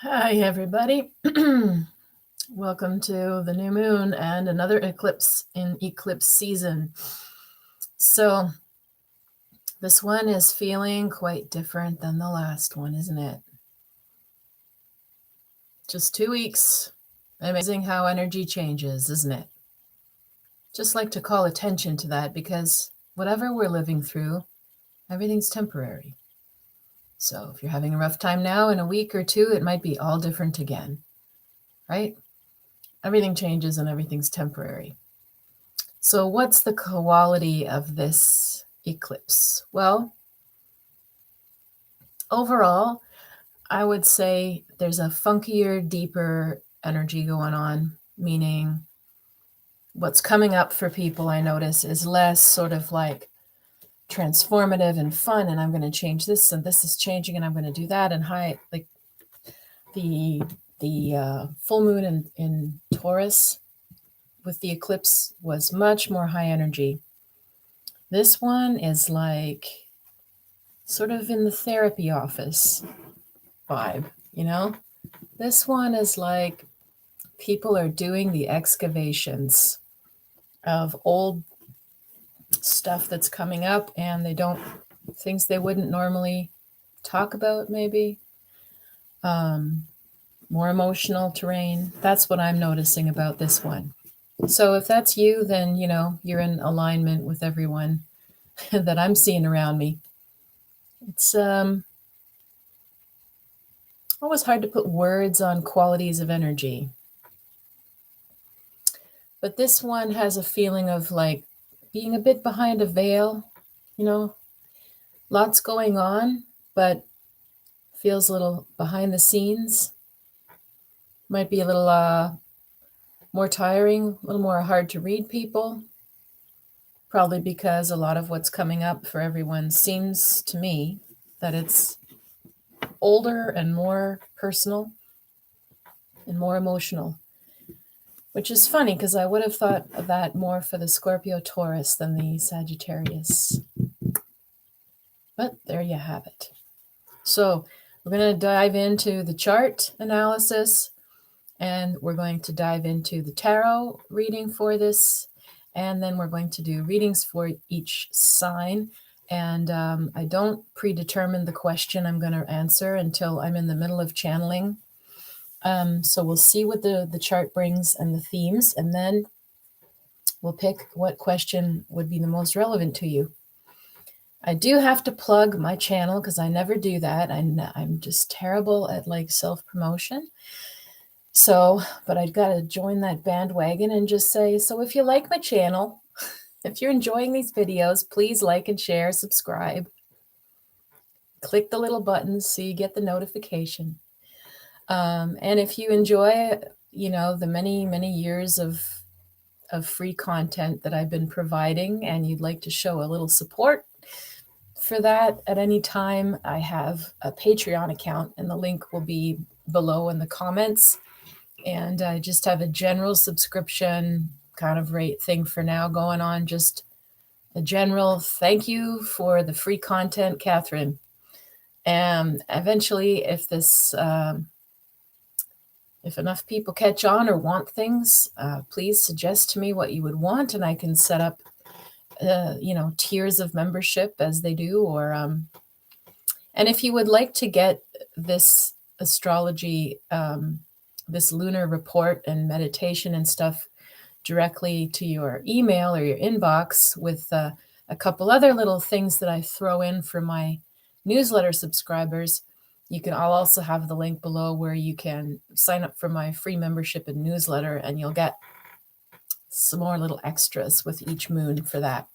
Hi, everybody. Welcome to the new moon and another eclipse in eclipse season. So, this one is feeling quite different than the last one, isn't it? Just 2 weeks. Amazing how energy changes, isn't it? Just like to call attention to that because whatever we're living through, everything's temporary. So, if you're having a rough time now, in a week or two, it might be all different again, right? Everything changes and everything's temporary. So, what's the quality of this eclipse? Well, overall, I would say there's a funkier, deeper energy going on, meaning what's coming up for people, I notice, is less sort of like transformative and fun, and I'm going to change this, and this is changing, and I'm going to do that, and like the full moon in Taurus with the eclipse was much more high energy. This one is like sort of in the therapy office vibe, you know? This one is like people are doing the excavations of old stuff that's coming up and things they wouldn't normally talk about, maybe. More emotional terrain. That's what I'm noticing about this one. So if that's you, then, you're in alignment with everyone that I'm seeing around me. It's always hard to put words on qualities of energy. But this one has a feeling of like being a bit behind a veil, lots going on, but feels a little behind the scenes. Might be a little more tiring, a little more hard to read people. Probably because a lot of what's coming up for everyone seems to me that it's older and more personal and more emotional. Which is funny because I would have thought of that more for the Scorpio Taurus than the Sagittarius. But there you have it. So we're going to dive into the chart analysis, and we're going to dive into the tarot reading for this, and then we're going to do readings for each sign. And I don't predetermine the question I'm going to answer until I'm in the middle of channeling. So we'll see what the chart brings and the themes, and then we'll pick what question would be the most relevant to you. I do have to plug my channel because I never do that. I'm just terrible at like self-promotion. So, but I've got to join that bandwagon and just say, so if you like my channel, if you're enjoying these videos, please like and share, subscribe. Click the little buttons so you get the notification. And if you enjoy, the many, many years of free content that I've been providing and you'd like to show a little support for that at any time, I have a Patreon account and the link will be below in the comments. And I just have a general subscription kind of rate thing for now going on. Just a general thank you for the free content, Catherine. And eventually, if enough people catch on or want things, please suggest to me what you would want, and I can set up, tiers of membership as they do. Or, and if you would like to get this astrology, this lunar report and meditation and stuff directly to your email or your inbox with a couple other little things that I throw in for my newsletter subscribers, I'll also have the link below where you can sign up for my free membership and newsletter, and you'll get some more little extras with each moon for that.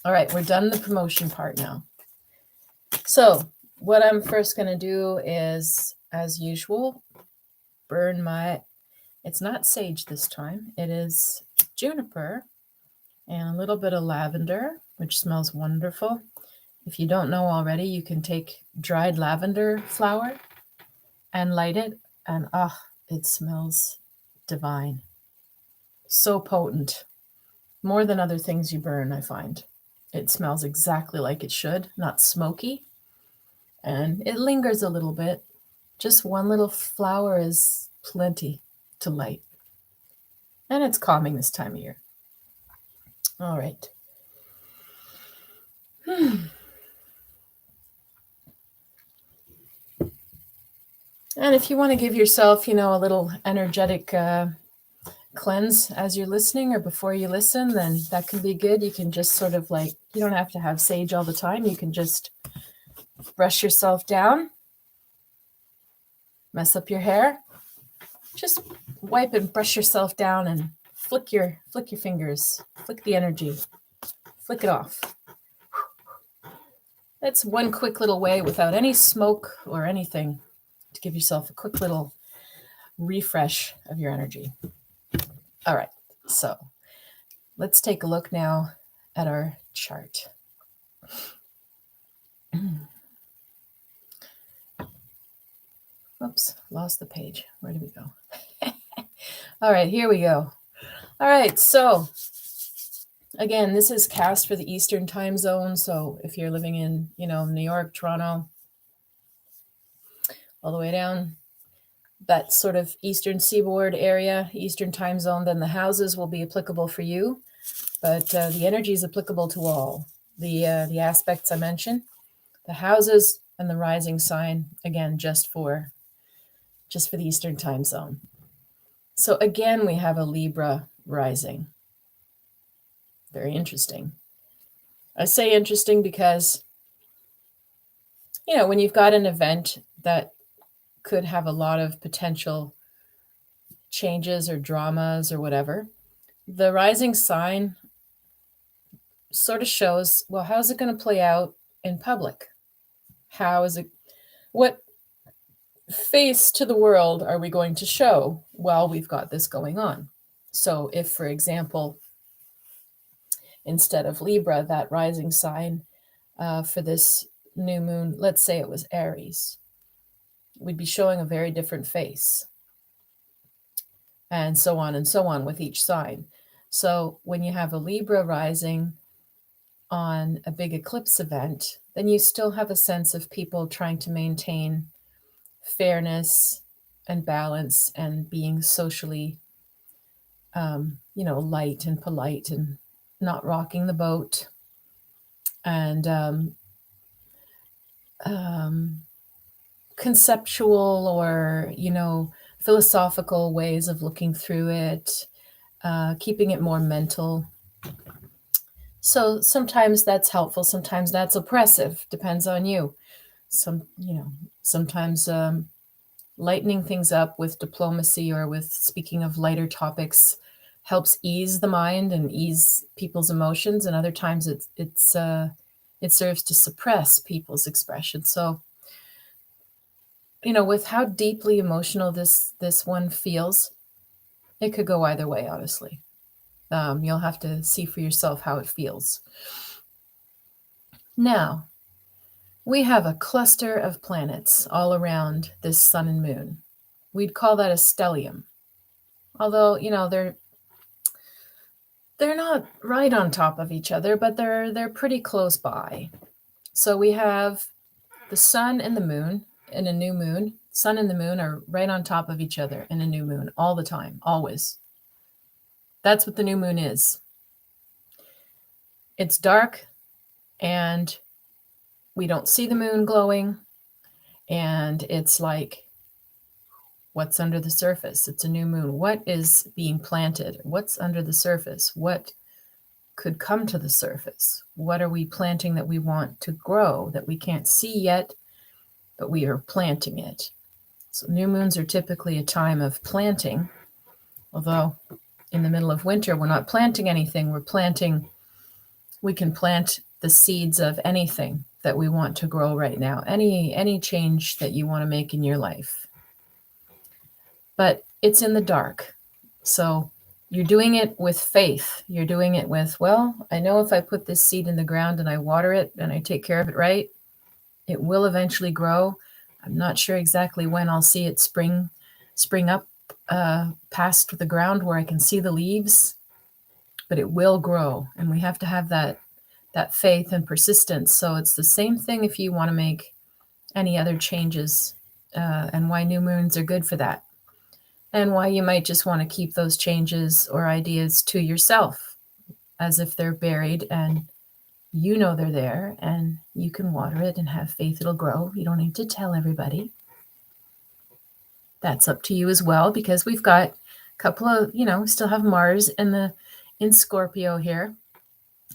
All right, we're done the promotion part now. So what I'm first going to do is, as usual, burn it's not sage this time, it is juniper and a little bit of lavender, which smells wonderful. If you don't know already, you can take dried lavender flower and light it, and it smells divine. So potent. More than other things you burn, I find. It smells exactly like it should, not smoky, and it lingers a little bit. Just one little flower is plenty to light. And it's calming this time of year. All right. And if you want to give yourself, a little energetic cleanse as you're listening or before you listen, then that can be good. You can just sort of you don't have to have sage all the time. You can just brush yourself down, mess up your hair, just wipe and brush yourself down and flick your fingers, flick the energy, flick it off. That's one quick little way without any smoke or anything to give yourself a quick little refresh of your energy. All right, so let's take a look now at our chart. Oops, lost the page. Where did we go? All right, here we go. All right, so again, this is cast for the Eastern time zone. So if you're living in, New York, Toronto, all the way down that sort of Eastern seaboard area, Eastern time zone, then the houses will be applicable for you. But the energy is applicable to all. The aspects I mentioned, the houses and the rising sign, again, just for the Eastern time zone. So again, we have a Libra rising. Very interesting. I say interesting because, when you've got an event that could have a lot of potential changes or dramas or whatever, the rising sign sort of shows, well, how's it going to play out in public? What face to the world are we going to show while we've got this going on? So if, for example, instead of Libra, that rising sign for this new moon, let's say it was Aries, we'd be showing a very different face, and so on with each sign. So when you have a Libra rising on a big eclipse event, then you still have a sense of people trying to maintain fairness and balance and being socially, light and polite and not rocking the boat, and conceptual or, philosophical ways of looking through it, keeping it more mental. So sometimes that's helpful, sometimes that's oppressive, depends on you. Sometimes lightening things up with diplomacy or with speaking of lighter topics helps ease the mind and ease people's emotions, and other times it serves to suppress people's expression. So, with how deeply emotional this one feels, it could go either way, honestly. You'll have to see for yourself how it feels. Now, we have a cluster of planets all around this sun and moon. We'd call that a stellium. Although, they're not right on top of each other, but they're pretty close by. So we have the sun and the moon in a new moon. Sun and the moon are right on top of each other in a new moon all the time, always. That's what the new moon is. It's dark and we don't see the moon glowing, and it's like, what's under the surface? It's a new moon. What is being planted? What's under the surface? What could come to the surface? What are we planting that we want to grow that we can't see yet, but we are planting it? So new moons are typically a time of planting, although in the middle of winter, we're not planting anything. We can plant the seeds of anything that we want to grow right now, any change that you want to make in your life. But it's in the dark. So you're doing it with faith. You're doing it with, well, I know if I put this seed in the ground and I water it and I take care of it right, it will eventually grow. I'm not sure exactly when I'll see it spring up past the ground where I can see the leaves, but it will grow. And we have to have that faith and persistence. So it's the same thing if you want to make any other changes and why new moons are good for that, and why you might just want to keep those changes or ideas to yourself as if they're buried and you know they're there and you can water it and have faith it'll grow. You don't need to tell everybody. That's up to you as well, because we've got a couple of, we still have Mars in Scorpio here,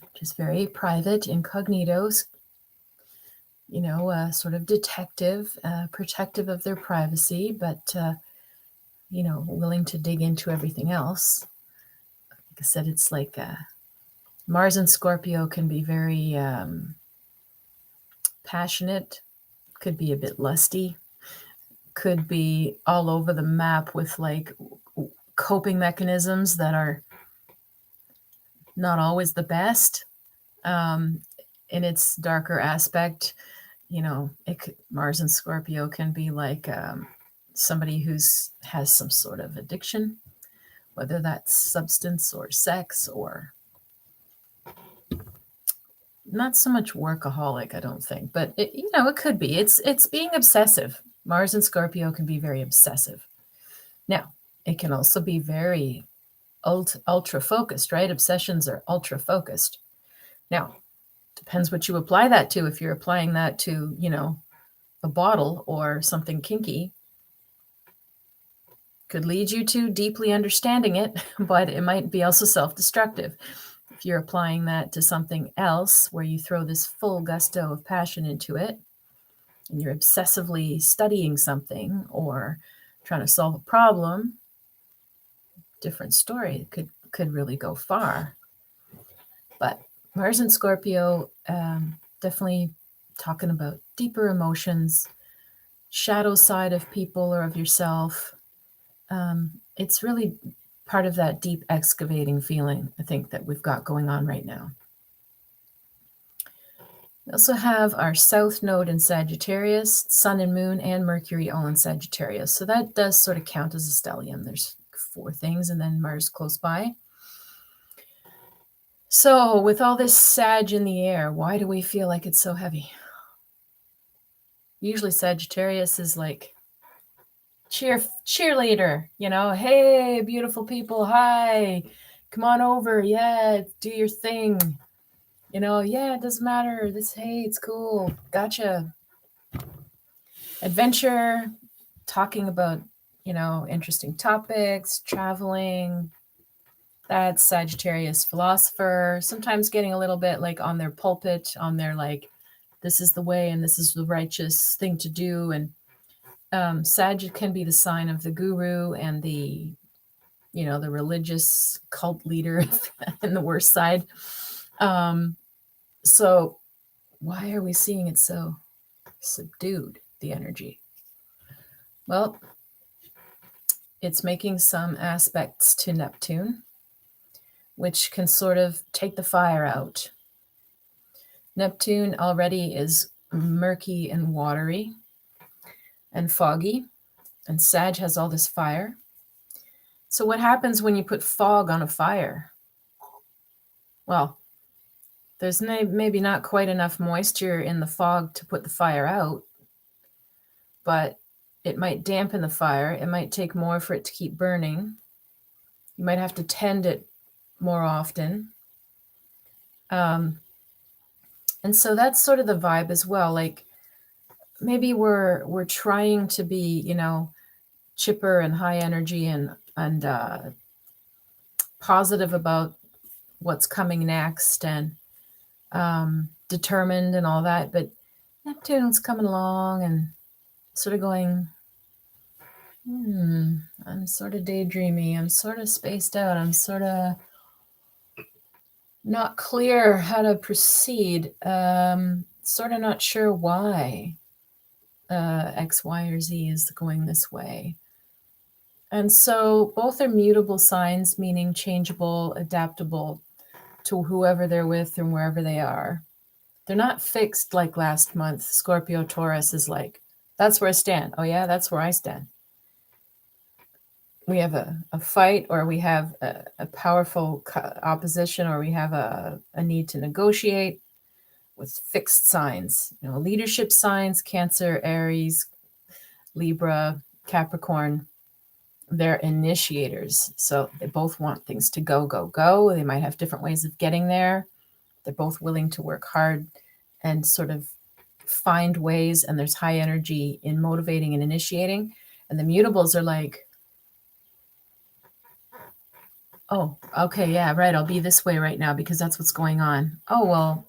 which is very private, incognito, sort of detective, protective of their privacy, but, willing to dig into everything else. Like I said, it's like Mars and Scorpio can be very passionate, could be a bit lusty, could be all over the map with like coping mechanisms that are not always the best. In its darker aspect, Mars and Scorpio can be like somebody has some sort of addiction, whether that's substance or sex or not so much workaholic, I don't think, but it could be. It's being obsessive. Mars and Scorpio can be very obsessive. Now, it can also be very ultra focused, right? Obsessions are ultra focused. Now, depends what you apply that to. If you're applying that to, a bottle or something kinky, could lead you to deeply understanding it, but it might be also self-destructive. If you're applying that to something else where you throw this full gusto of passion into it and you're obsessively studying something or trying to solve a problem, different story. It could really go far. But Mars and Scorpio, definitely talking about deeper emotions, shadow side of people or of yourself. It's really part of that deep excavating feeling, I think, that we've got going on right now. We also have our South Node in Sagittarius, Sun and Moon and Mercury all in Sagittarius. So that does sort of count as a stellium. There's 4 things and then Mars close by. So with all this Sag in the air, why do we feel like it's so heavy? Usually Sagittarius is like cheerleader, hey, beautiful people, hi, come on over, yeah, do your thing, yeah, it doesn't matter, hey, it's cool, gotcha. Adventure, talking about, interesting topics, traveling. That's Sagittarius philosopher, sometimes getting a little bit like on their pulpit, on their like, this is the way and this is the righteous thing to do. And Sag can be the sign of the guru and the religious cult leader in the worst side. So why are we seeing it so subdued, the energy? Well, it's making some aspects to Neptune, which can sort of take the fire out. Neptune already is murky and watery and foggy, and Sag has all this fire. So what happens when you put fog on a fire? Well, there's maybe not quite enough moisture in the fog to put the fire out, but it might dampen the fire. It might take more for it to keep burning. You might have to tend it more often. And so that's sort of the vibe as well. Like maybe we're trying to be, chipper and high energy and positive about what's coming next and determined and all that. But Neptune's coming along and sort of going, I'm sort of daydreamy. I'm sort of spaced out. I'm sort of not clear how to proceed. Sort of not sure why X, Y, or Z is going this way. And so both are mutable signs, meaning changeable, adaptable to whoever they're with and wherever they are. They're not fixed like last month. Scorpio Taurus is like, that's where I stand. Oh yeah, that's where I stand. We have a fight, or we have a powerful opposition, or we have a need to negotiate with fixed signs. Leadership signs, Cancer, Aries, Libra, Capricorn, they're initiators. So they both want things to go, go, go. They might have different ways of getting there. They're both willing to work hard and sort of find ways, and there's high energy in motivating and initiating. And the mutables are like, oh, okay, yeah, right, I'll be this way right now because that's what's going on. Oh, well,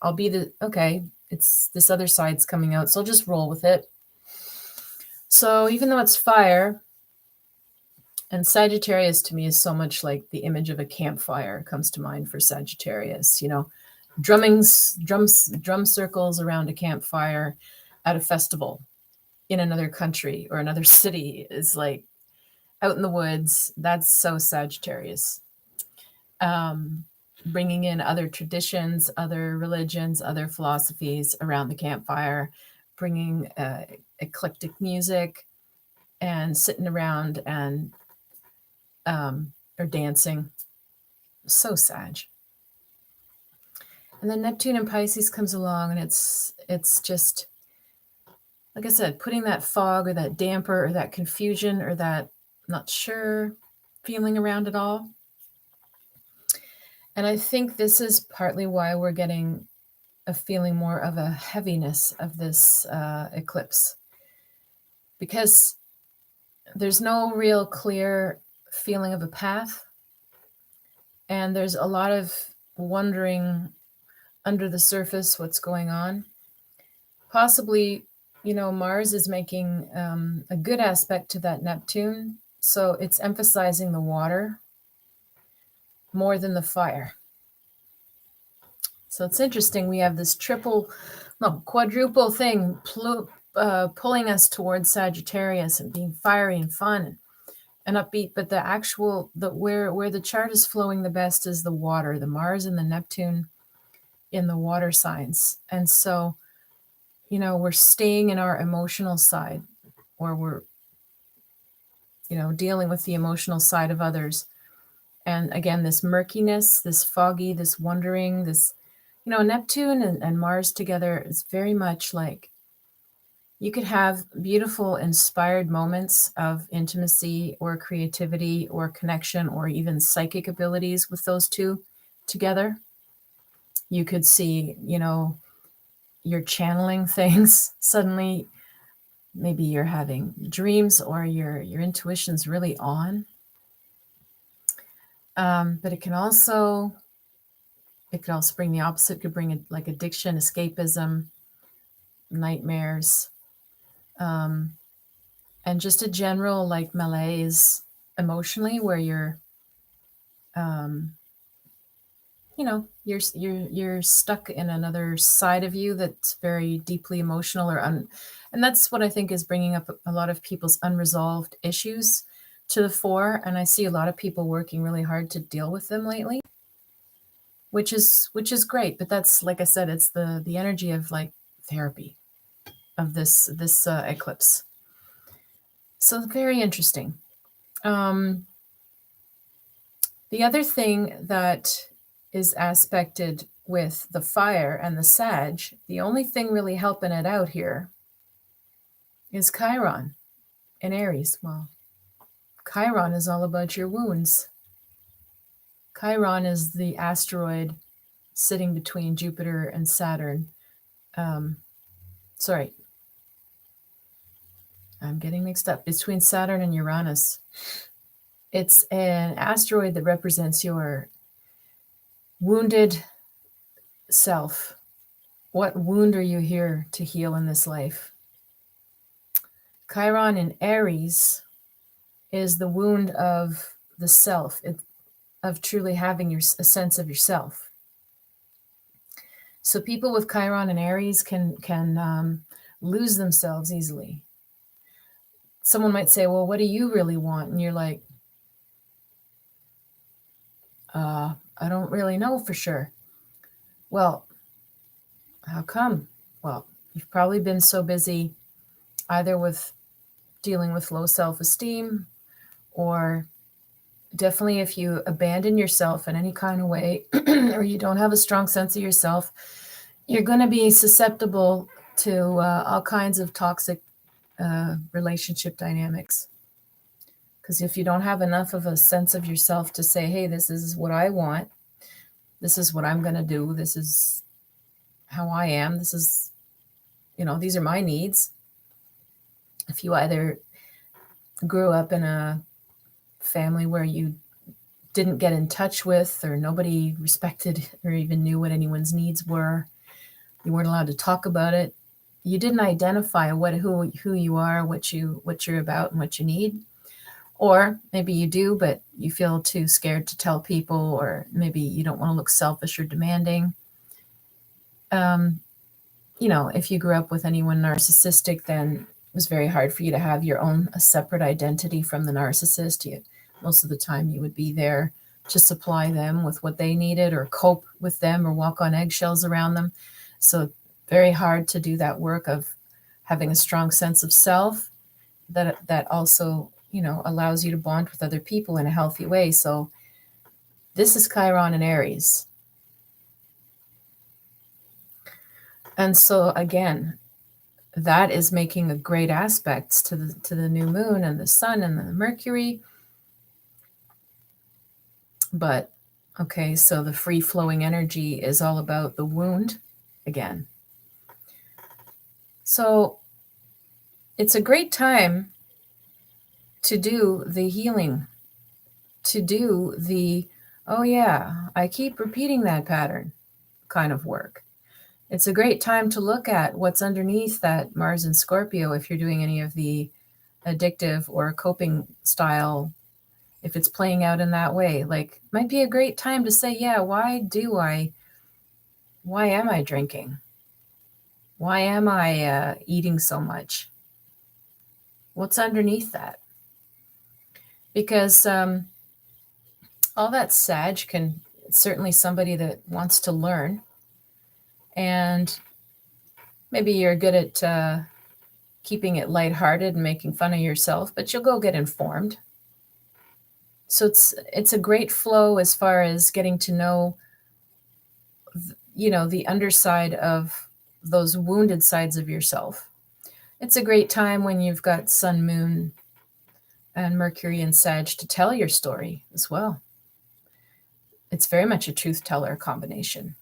I'll be okay, it's this other side's coming out, so I'll just roll with it. So even though it's fire, and Sagittarius to me is so much like the image of a campfire comes to mind for Sagittarius, drum circles around a campfire at a festival in another country or another city is like out in the woods. That's so Sagittarius. Bringing in other traditions, other religions, other philosophies around the campfire, bringing eclectic music and sitting around and or dancing. So Sag. And then Neptune in Pisces comes along, and it's just, like I said, putting that fog or that damper or that confusion or that not sure feeling around it all. And I think this is partly why we're getting a feeling more of a heaviness of this eclipse, because there's no real clear feeling of a path, and there's a lot of wondering under the surface what's going on. Possibly, Mars is making a good aspect to that Neptune, so it's emphasizing the water more than the fire. So it's interesting. We have this quadruple thing pulling us towards Sagittarius and being fiery and fun and upbeat. But where the chart is flowing the best is the water, the Mars and the Neptune in the water signs. And so, we're staying in our emotional side, or we're, dealing with the emotional side of others. And again, this murkiness, this foggy, this wondering, this, Neptune and Mars together is very much like you could have beautiful, inspired moments of intimacy or creativity or connection or even psychic abilities with those two together. You could see, you're channeling things. Suddenly, maybe you're having dreams or your intuition's really on. But it could also bring the opposite. It could bring like addiction, escapism, nightmares, and just a general like malaise emotionally, where you're you're stuck in another side of you that's very deeply emotional and that's what I think is bringing up a lot of people's unresolved issues to the fore. And I see a lot of people working really hard to deal with them lately, which is great. But that's, like I said, it's the energy of like therapy of this eclipse. So very interesting. The other thing that is aspected with the fire and the Sag, the only thing really helping it out here is Chiron in Aries. Well, Chiron is all about your wounds. Chiron is the asteroid sitting between Jupiter and Saturn. Sorry, I'm getting mixed up. Between Saturn and Uranus. It's an asteroid that represents your wounded self. What wound are you here to heal in this life? Chiron in Aries is the wound of the self, of truly having a sense of yourself. So people with Chiron and Aries can lose themselves easily. Someone might say, well, what do you really want? And you're like, I don't really know for sure. Well, how come? Well, you've probably been so busy either with dealing with low self-esteem, or definitely if you abandon yourself in any kind of way or you don't have a strong sense of yourself, you're going to be susceptible to all kinds of toxic relationship dynamics. Because if you don't have enough of a sense of yourself to say, hey, this is what I want, this is what I'm going to do, this is how I am, this is, these are my needs. If you either grew up in a family where you didn't get in touch with, or nobody respected or even knew what anyone's needs were, you weren't allowed to talk about it, you didn't identify who you are, what you're about, and what you need. Or maybe you do, but you feel too scared to tell people, or maybe you don't want to look selfish or demanding. If you grew up with anyone narcissistic, then it was very hard for you to have your own a separate identity from the narcissist. Most of the time you would be there to supply them with what they needed, or cope with them, or walk on eggshells around them. So very hard to do that work of having a strong sense of self that also, allows you to bond with other people in a healthy way. So this is Chiron and Aries. And so again, that is making a great aspects to the new moon and the sun and the Mercury. But okay, so the free flowing energy is all about the wound again. So it's a great time to do the healing, to do the, oh yeah, I keep repeating that pattern kind of work. It's a great time to look at what's underneath that Mars and Scorpio if you're doing any of the addictive or coping style, if it's playing out in that way. Like, might be a great time to say, yeah, why am I drinking? Why am I eating so much? What's underneath that? Because all that Sag can, certainly somebody that wants to learn, and maybe you're good at keeping it lighthearted and making fun of yourself, but you'll go get informed. So it's a great flow as far as getting to know, the underside of those wounded sides of yourself. It's a great time when you've got Sun, Moon, and Mercury and Sag to tell your story as well. It's very much a truth teller combination.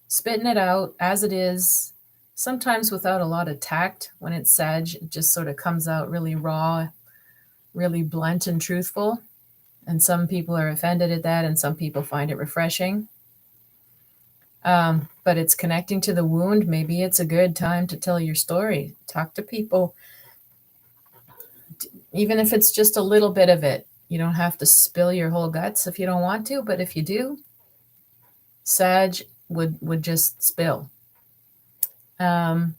Spitting it out as it is, sometimes without a lot of tact. When it's Sag, it just sort of comes out really raw, really blunt and truthful. And some people are offended at that, and some people find it refreshing. But it's connecting to the wound. Maybe it's a good time to tell your story. Talk to people. Even if it's just a little bit of it. You don't have to spill your whole guts if you don't want to, but if you do, Sag would just spill. You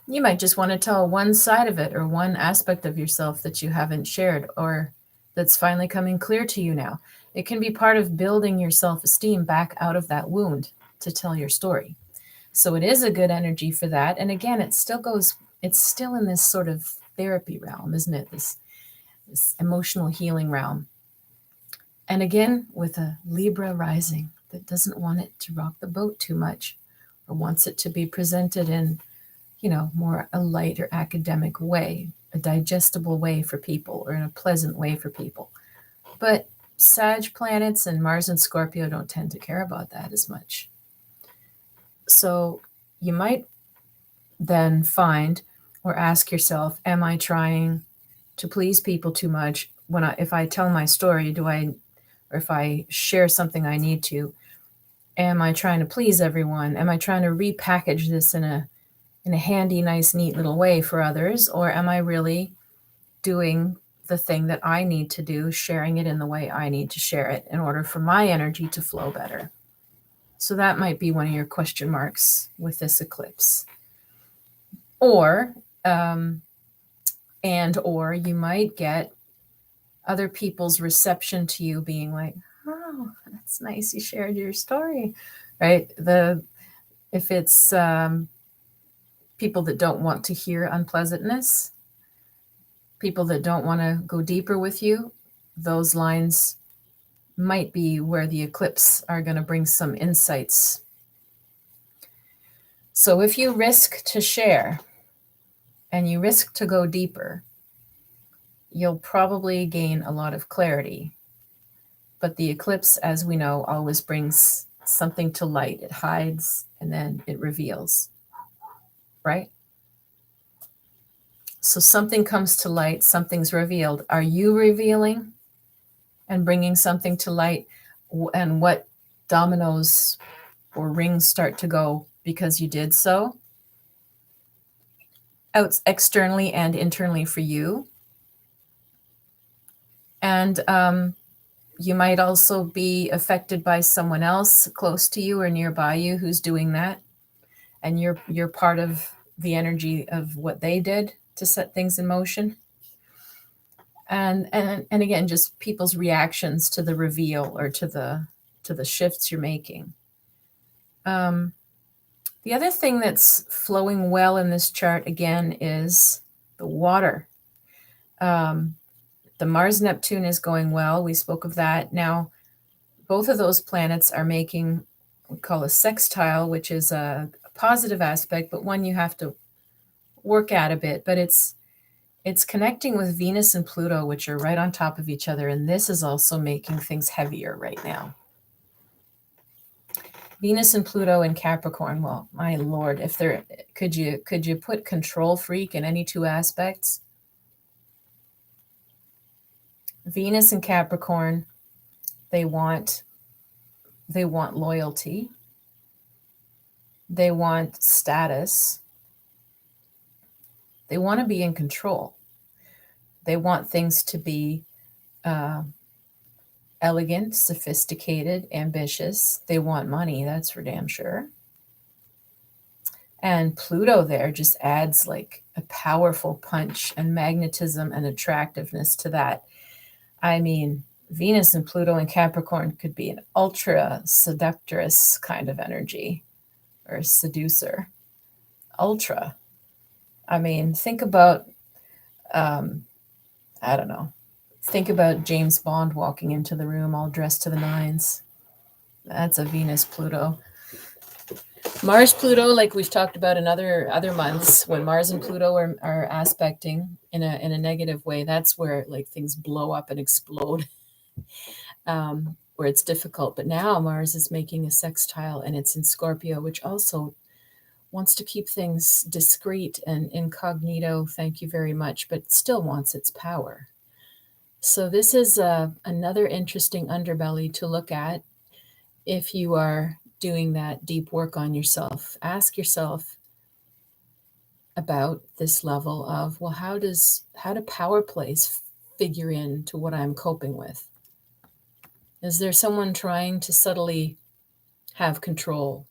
might just want to tell one side of it, or one aspect of yourself that you haven't shared, or that's finally coming clear to you now. It can be part of building your self-esteem back out of that wound to tell your story. So it is a good energy for that. And again, it's still in this sort of therapy realm, isn't it? This emotional healing realm. And again, with a Libra rising that doesn't want it to rock the boat too much, or wants it to be presented in, more a light or academic way, a digestible way for people, or in a pleasant way for people. But Sag planets and Mars and Scorpio don't tend to care about that as much. So you might then find or ask yourself, am I trying to please people too much? If I tell my story, or if I share something I need to, am I trying to please everyone? Am I trying to repackage this in a handy, nice, neat little way for others? Or am I really doing the thing that I need to do, sharing it in the way I need to share it in order for my energy to flow better? So that might be one of your question marks with this eclipse. Or you might get other people's reception to you being like, oh, that's nice, you shared your story, right? If it's people that don't want to hear unpleasantness, people that don't want to go deeper with you, those lines might be where the eclipse are going to bring some insights. So if you risk to share, and you risk to go deeper, you'll probably gain a lot of clarity. But the eclipse, as we know, always brings something to light. It hides and then it reveals, right? So something comes to light, something's revealed. Are you revealing and bringing something to light? And what dominoes or rings start to go because you did so? Out externally and internally for you. And you might also be affected by someone else close to you or nearby you who's doing that. And you're part of the energy of what they did to set things in motion. And again, just people's reactions to the reveal or to the shifts you're making. The other thing that's flowing well in this chart again is the water. The Mars-Neptune is going well. We spoke of that. Now, both of those planets are making what we call a sextile, which is a positive aspect, but one you have to work at a bit. But it's connecting with Venus and Pluto, which are right on top of each other. And this is also making things heavier right now. Venus and Pluto in Capricorn. Well, my Lord, if there could you put control freak in any two aspects? Venus and Capricorn, they want loyalty. They want status. They want to be in control. They want things to be elegant, sophisticated, ambitious. They want money, that's for damn sure. And Pluto there just adds like a powerful punch and magnetism and attractiveness to that. I mean, Venus and Pluto in Capricorn could be an ultra seductress kind of energy, or seducer. Ultra. I mean, think about, I don't know. Think about James Bond walking into the room all dressed to the nines. That's a Venus Pluto. Mars Pluto, like we've talked about in other months, when Mars and Pluto are aspecting in a negative way, that's where like things blow up and explode, where it's difficult. But now Mars is making a sextile and it's in Scorpio, which also wants to keep things discreet and incognito, thank you very much, but still wants its power. So this is another interesting underbelly to look at if you are doing that deep work on yourself. Ask yourself about this level of, well, how do power plays figure into what I'm coping with? Is there someone trying to subtly have control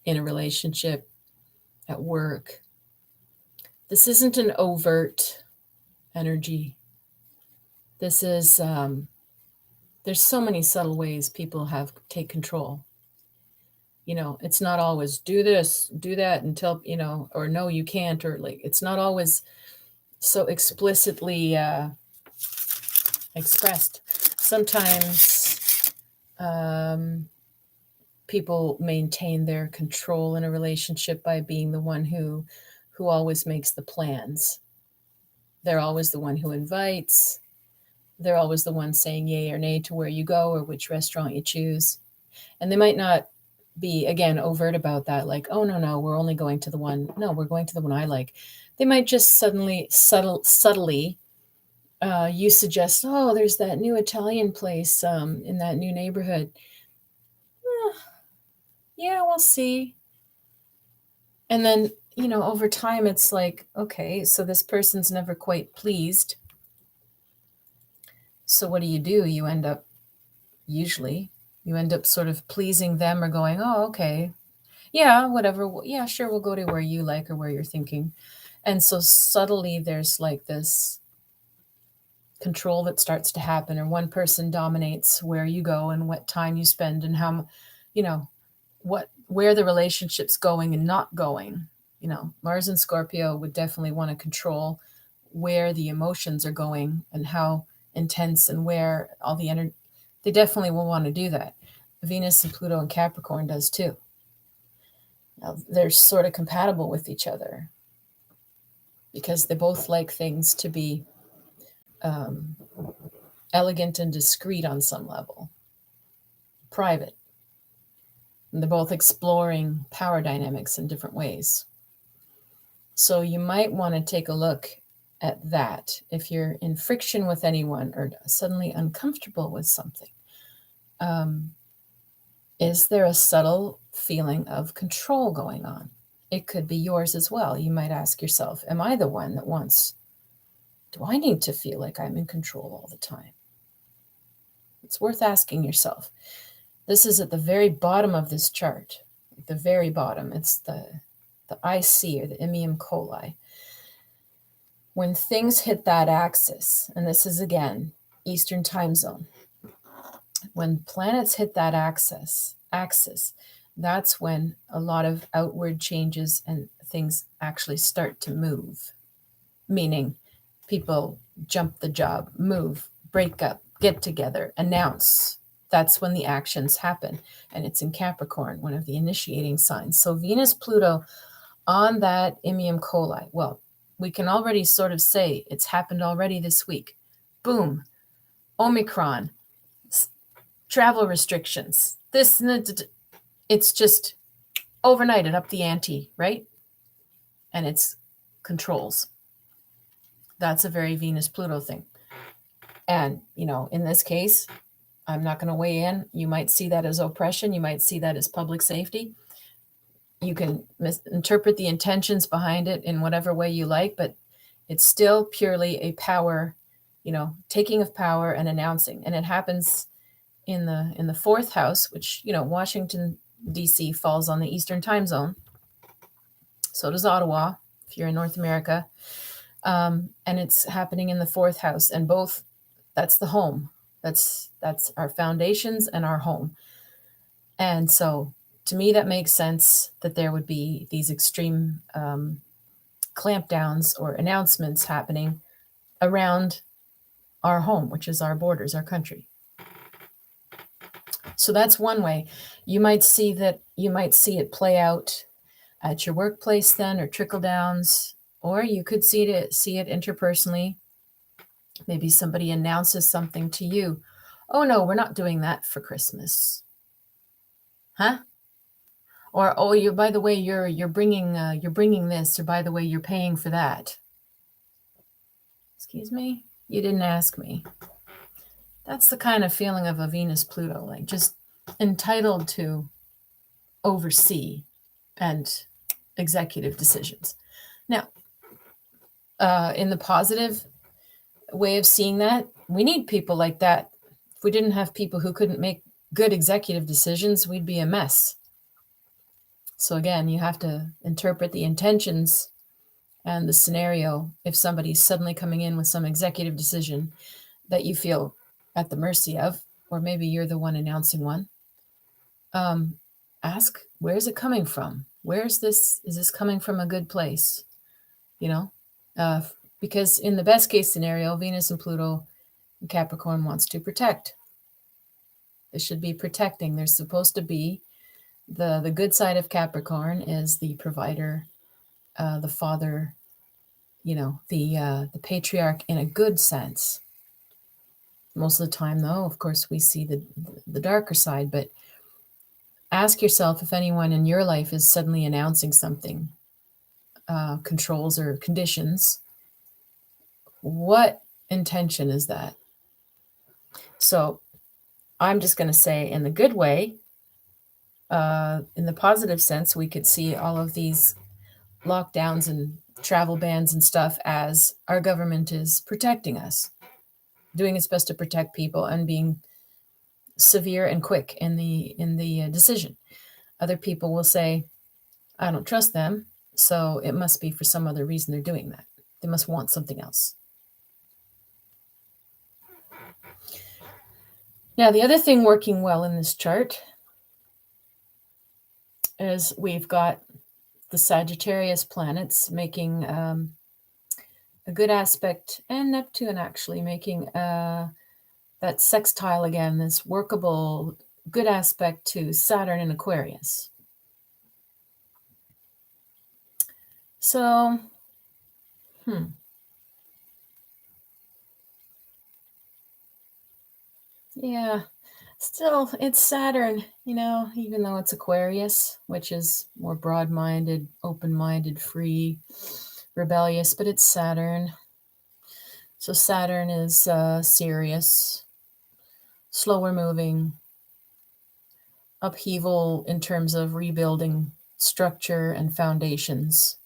in a relationship, at work? This isn't an overt energy. This is, there's so many subtle ways people take control. You know, it's not always do this, do that until, you know, or no, you can't, or like, it's not always so explicitly expressed. Sometimes people maintain their control in a relationship by being the one who always makes the plans. They're always the one who invites. They're always the one saying yay or nay to where you go or which restaurant you choose. And they might not be, again, overt about that, like, oh, no, we're only going to the one. No, we're going to the one I like. They might just subtly, you suggest, oh, there's that new Italian place in that new neighborhood. Yeah, we'll see. And then, you know, over time, it's like, okay, so this person's never quite pleased. So what do? You end up sort of pleasing them or going, oh, okay, yeah, whatever. Yeah, sure, we'll go to where you like or where you're thinking. And so subtly there's like this control that starts to happen, or one person dominates where you go and what time you spend and how, you know, where the relationship's going and not going. You know, Mars and Scorpio would definitely want to control where the emotions are going and how intense and where all the energy. They definitely will want to do that. Venus and Pluto and Capricorn does too. Now, they're sort of compatible with each other. because they both like things to be elegant and discreet on some level, private. And they're both exploring power dynamics in different ways. So you might want to take a look at that if you're in friction with anyone or suddenly uncomfortable with something. Is there a subtle feeling of control going on? It could be yours as well. You might ask yourself, am I the one that wants, do I need to feel like I'm in control all the time? It's worth asking yourself. This is at the very bottom of this chart, the very bottom. It's the IC, or the Imium Coli. When things hit that axis, and this is again Eastern time zone, when planets hit that axis, that's when a lot of outward changes and things actually start to move. Meaning people jump the job, move, break up, get together, announce. That's when the actions happen. And it's in Capricorn, one of the initiating signs. So Venus, Pluto on that Imium Coli. Well, we can already sort of say it's happened already this week. Boom. Omicron. Travel restrictions. This, it's just overnight it up the ante, right? And it's controls. That's a very Venus-Pluto thing. And, in this case, I'm not going to weigh in. You might see that as oppression. You might see that as public safety. You can misinterpret the intentions behind it in whatever way you like, but it's still purely a power, taking of power and announcing. And it happens in the fourth house, which, Washington, D.C. falls on the Eastern time zone. So does Ottawa, if you're in North America. And it's happening in the fourth house. And both, that's the home. That's our foundations and our home. And so to me, that makes sense that there would be these extreme clampdowns or announcements happening around our home, which is our borders, our country. So that's one way. You might see it play out at your workplace then, or trickle downs, or you could see it interpersonally. Maybe somebody announces something to you. Oh no, we're not doing that for Christmas. Huh? Or, oh, by the way, you're bringing this, or by the way, you're paying for that. Excuse me? You didn't ask me. That's the kind of feeling of a Venus-Pluto, like just entitled to oversee and executive decisions. Now, in the positive way of seeing that, we need people like that. If we didn't have people who couldn't make good executive decisions, we'd be a mess. So again, you have to interpret the intentions and the scenario if somebody's suddenly coming in with some executive decision that you feel at the mercy of, or maybe you're the one announcing one. Ask, where's it coming from? Is this coming from a good place? Because in the best case scenario, Venus and Pluto and Capricorn wants to protect. They should be protecting. There's supposed to be the good side of Capricorn is the provider, the father, the patriarch in a good sense. Most of the time, though, of course, we see the darker side, but ask yourself if anyone in your life is suddenly announcing something, controls or conditions. What intention is that? So I'm just going to say, in the good way, in the positive sense, we could see all of these lockdowns and travel bans and stuff as our government is protecting us, doing its best to protect people and being severe and quick in the decision. Other people will say, I don't trust them, so it must be for some other reason they're doing that. They must want something else. Now, the other thing working well in this chart is we've got the Sagittarius planets making a good aspect, and Neptune actually making that sextile again, this workable, good aspect to Saturn in Yeah. Still, it's Saturn, even though it's Aquarius, which is more broad-minded, open-minded, free, rebellious, but it's Saturn. So Saturn is serious, slower moving, upheaval in terms of rebuilding structure and foundations.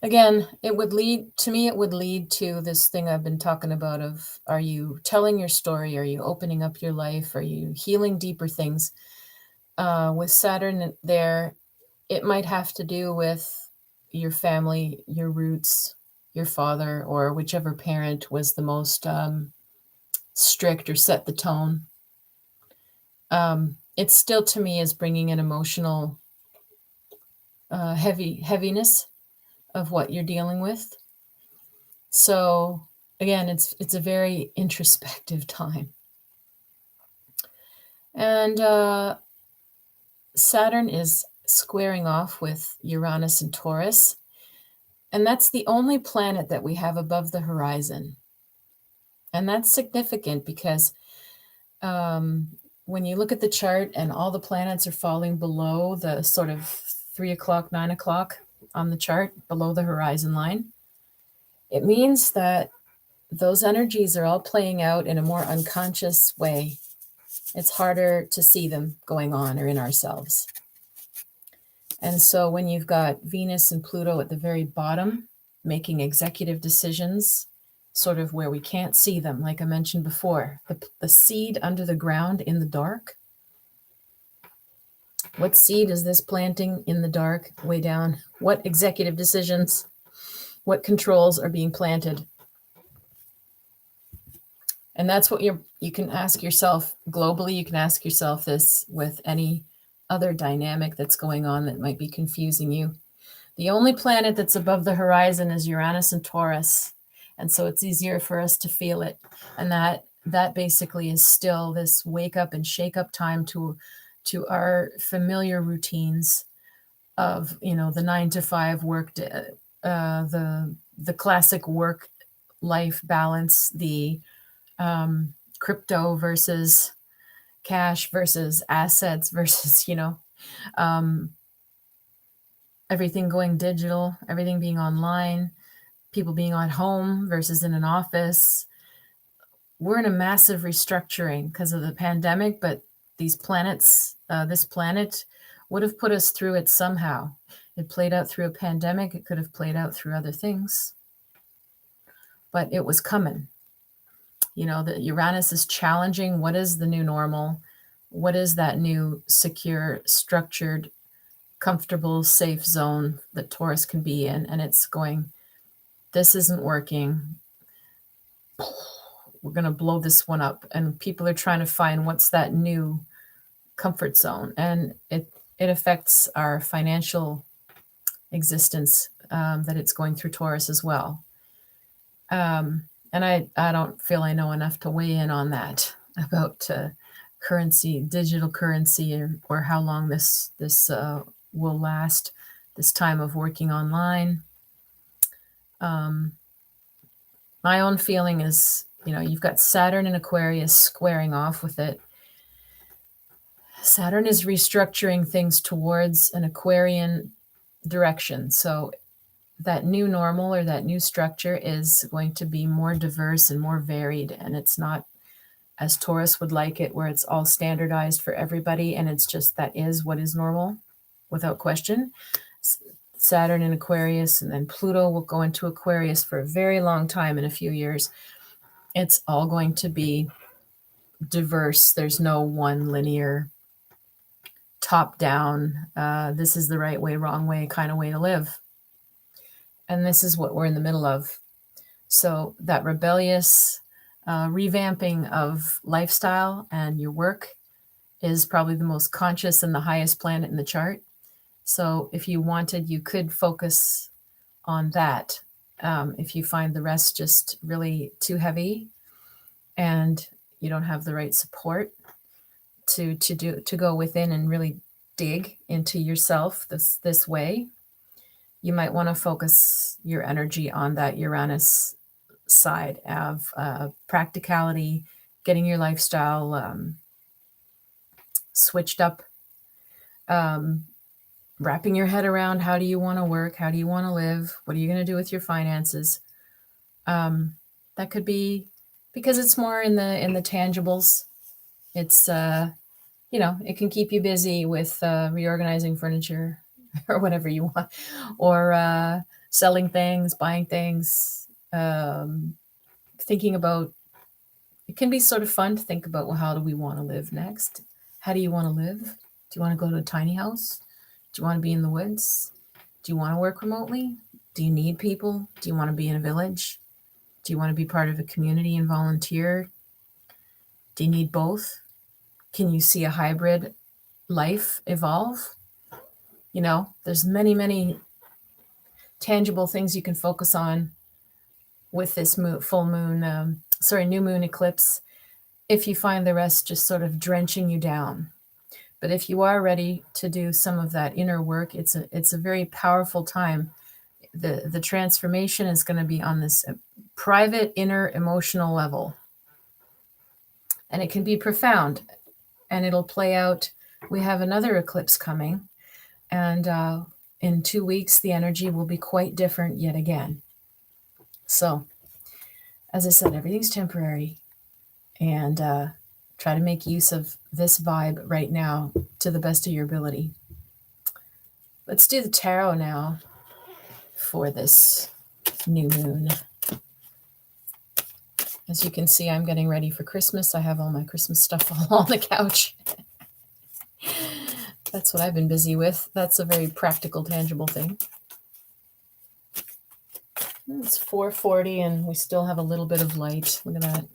Again, it would lead to this thing I've been talking about of, are you telling your story? Are you opening up your life? Are you healing deeper things? With Saturn there, it might have to do with your family, your roots, your father, or whichever parent was the most strict or set the tone. It still, to me, is bringing an emotional heaviness of what you're dealing with. So again, it's a very introspective time. And Saturn is squaring off with Uranus and Taurus. And that's the only planet that we have above the horizon. And that's significant because when you look at the chart and all the planets are falling below the sort of 3 o'clock, 9 o'clock on the chart, below the horizon line, it means that those energies are all playing out in a more unconscious way. It's harder to see them going on or in ourselves. And so when you've got Venus and Pluto at the very bottom, making executive decisions, sort of where we can't see them, like I mentioned before, the seed under the ground in the dark. What seed is this planting in the dark, way down? What executive decisions, what controls are being planted? And that's what you can ask yourself globally. You can ask yourself this with any other dynamic that's going on that might be confusing you. The only planet that's above the horizon is Uranus and Taurus. And so it's easier for us to feel it. And that basically is still this wake up and shake up time to our familiar routines of, the 9 to 5 work, the classic work life balance, the crypto versus cash versus assets versus, everything going digital, everything being online, people being at home versus in an office. We're in a massive restructuring because of the pandemic, but these planets, this planet would have put us through it somehow. It played out through a pandemic. It could have played out through other things, but it was coming. The Uranus is challenging what is the new normal? What is that new, secure, structured, comfortable, safe zone that Taurus can be in? And it's going, this isn't working. We're going to blow this one up. And people are trying to find what's that new comfort zone. And it affects our financial existence, that it's going through Taurus as well. And I don't feel I know enough to weigh in on that about currency, digital currency, or how long this will last, this time of working online. My own feeling is, you've got Saturn in Aquarius squaring off with it. Saturn is restructuring things towards an Aquarian direction. So that new normal or that new structure is going to be more diverse and more varied. And it's not as Taurus would like it, where it's all standardized for everybody. And it's just, that is what is normal without question. Saturn in Aquarius, and then Pluto will go into Aquarius for a very long time, in a few years. It's all going to be diverse. There's no one linear, top down, this is the right way, wrong way kind of way to live. And this is what we're in the middle of. So that rebellious revamping of lifestyle and your work is probably the most conscious and the highest planet in the chart. So if you wanted, you could focus on that. If you find the rest just really too heavy and you don't have the right support to go within and really dig into yourself this way, you might want to focus your energy on that Uranus side of practicality, getting your lifestyle switched up, wrapping your head around how do you want to work, how do you want to live, what are you going to do with your finances. That could be because it's more in the tangibles. It's it can keep you busy with reorganizing furniture or whatever you want, or selling things, buying things, thinking about. It can be sort of fun to think about, well, how do we want to live next? How do you want to live? Do you want to go to a tiny house? Do you want to be in the woods? Do you want to work remotely? Do you need people? Do you want to be in a village? Do you want to be part of a community and volunteer? Do you need both? Can you see a hybrid life evolve? There's many, many tangible things you can focus on with this new moon eclipse, if you find the rest just sort of drenching you down. But if you are ready to do some of that inner work, it's a very powerful time. The transformation is going to be on this private, inner, emotional level. And it can be profound, and it'll play out. We have another eclipse coming, and in 2 weeks, the energy will be quite different yet again. So, as I said, everything's temporary, and try to make use of this vibe right now to the best of your ability. Let's do the tarot now for this new moon. As you can see, I'm getting ready for Christmas. I have all my Christmas stuff all on the couch. That's what I've been busy with. That's a very practical, tangible thing. It's 4:40 and we still have a little bit of light. Look at that.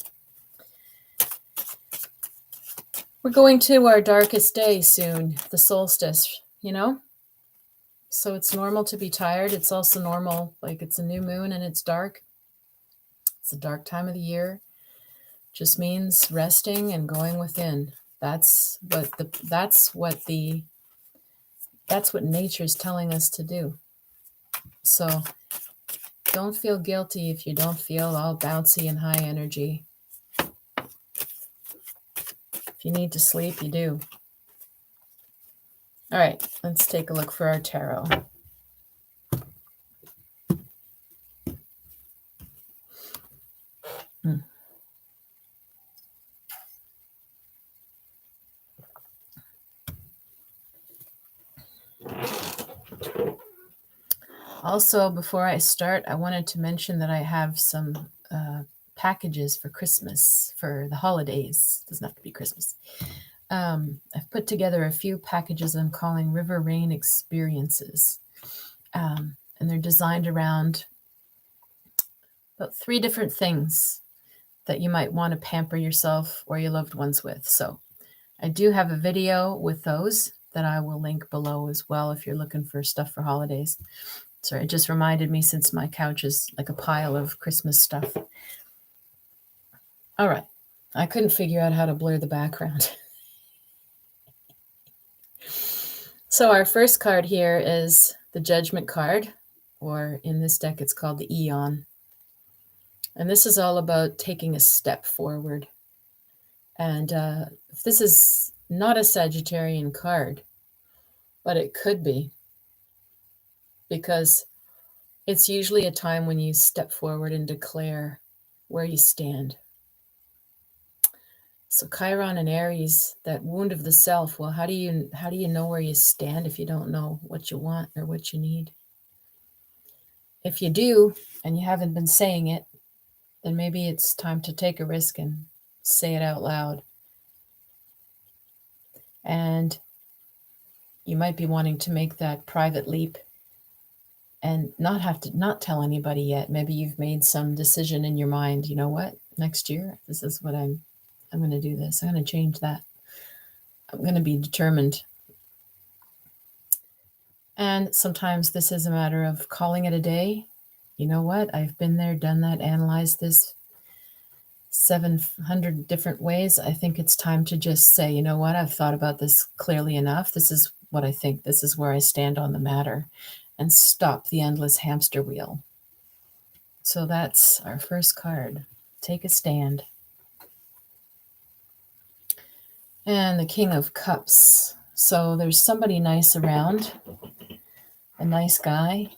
We're going to our darkest day soon, the solstice, So it's normal to be tired. It's also normal, like it's a new moon and it's dark. It's a dark time of the year. Just means resting and going within. That's what nature's telling us to do. So don't feel guilty if you don't feel all bouncy and high energy. If you need to sleep, you do. All right, let's take a look for our tarot. Also, before I start, I wanted to mention that I have some packages for Christmas, for the holidays. It doesn't have to be Christmas. I've put together a few packages I'm calling River Rain Experiences. And they're designed around about 3 different things that you might want to pamper yourself or your loved ones with. So I do have a video with those that I will link below as well if you're looking for stuff for holidays. Sorry, it just reminded me since my couch is like a pile of Christmas stuff. All right. I couldn't figure out how to blur the background. So our first card here is the Judgment card, or in this deck it's called the Eon. And this is all about taking a step forward. And this is not a Sagittarian card, but it could be, because it's usually a time when you step forward and declare where you stand. So Chiron and Aries, that wound of the self. Well, how do you know where you stand if you don't know what you want or what you need? If you do, and you haven't been saying it, then maybe it's time to take a risk and say it out loud. And you might be wanting to make that private leap and not tell anybody yet. Maybe you've made some decision in your mind. You know what? Next year, this is what I'm going to do this. I'm going to change that. I'm going to be determined. And sometimes this is a matter of calling it a day. You know what? I've been there, done that, analyzed this 700 different ways. I think it's time to just say, you know what? I've thought about this clearly enough. This is what I think. This is where I stand on the matter. and stop the endless hamster wheel. So that's our first card. Take a stand. And the King of Cups. So there's somebody nice around, a nice guy,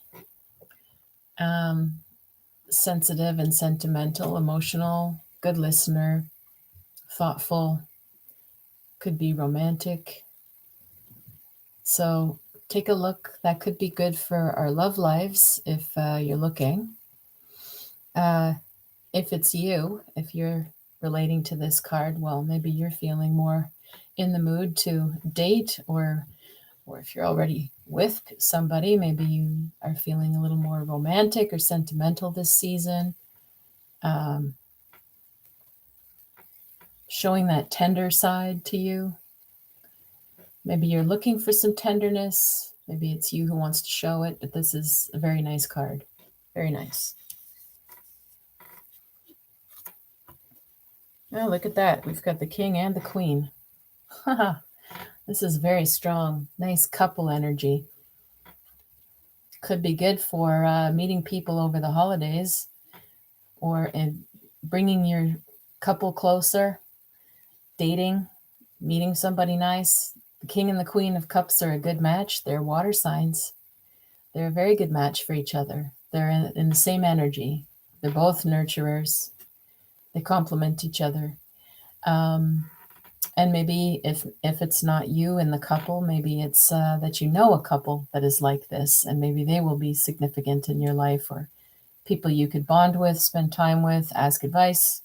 sensitive and sentimental, emotional, good listener, thoughtful, could be romantic. So take a look. That could be good for our love lives if you're looking. If it's you, if you're relating to this card, well, maybe you're feeling more in the mood to date, or if you're already with somebody, maybe you are feeling a little more romantic or sentimental this season. Showing that tender side to you. Maybe you're looking for some tenderness. Maybe it's you who wants to show it, but this is a very nice card. Very nice. Oh, look at that. We've got the King and the Queen. This is very strong. Nice couple energy. Could be good for meeting people over the holidays, or bringing your couple closer, dating, meeting somebody nice. The King and the Queen of Cups are a good match. They're water signs. They're a very good match for each other. They're in the same energy. They're both nurturers. They complement each other. And maybe if it's not you in the couple, maybe it's that you know a couple that is like this, and maybe they will be significant in your life, or people you could bond with, spend time with, ask advice,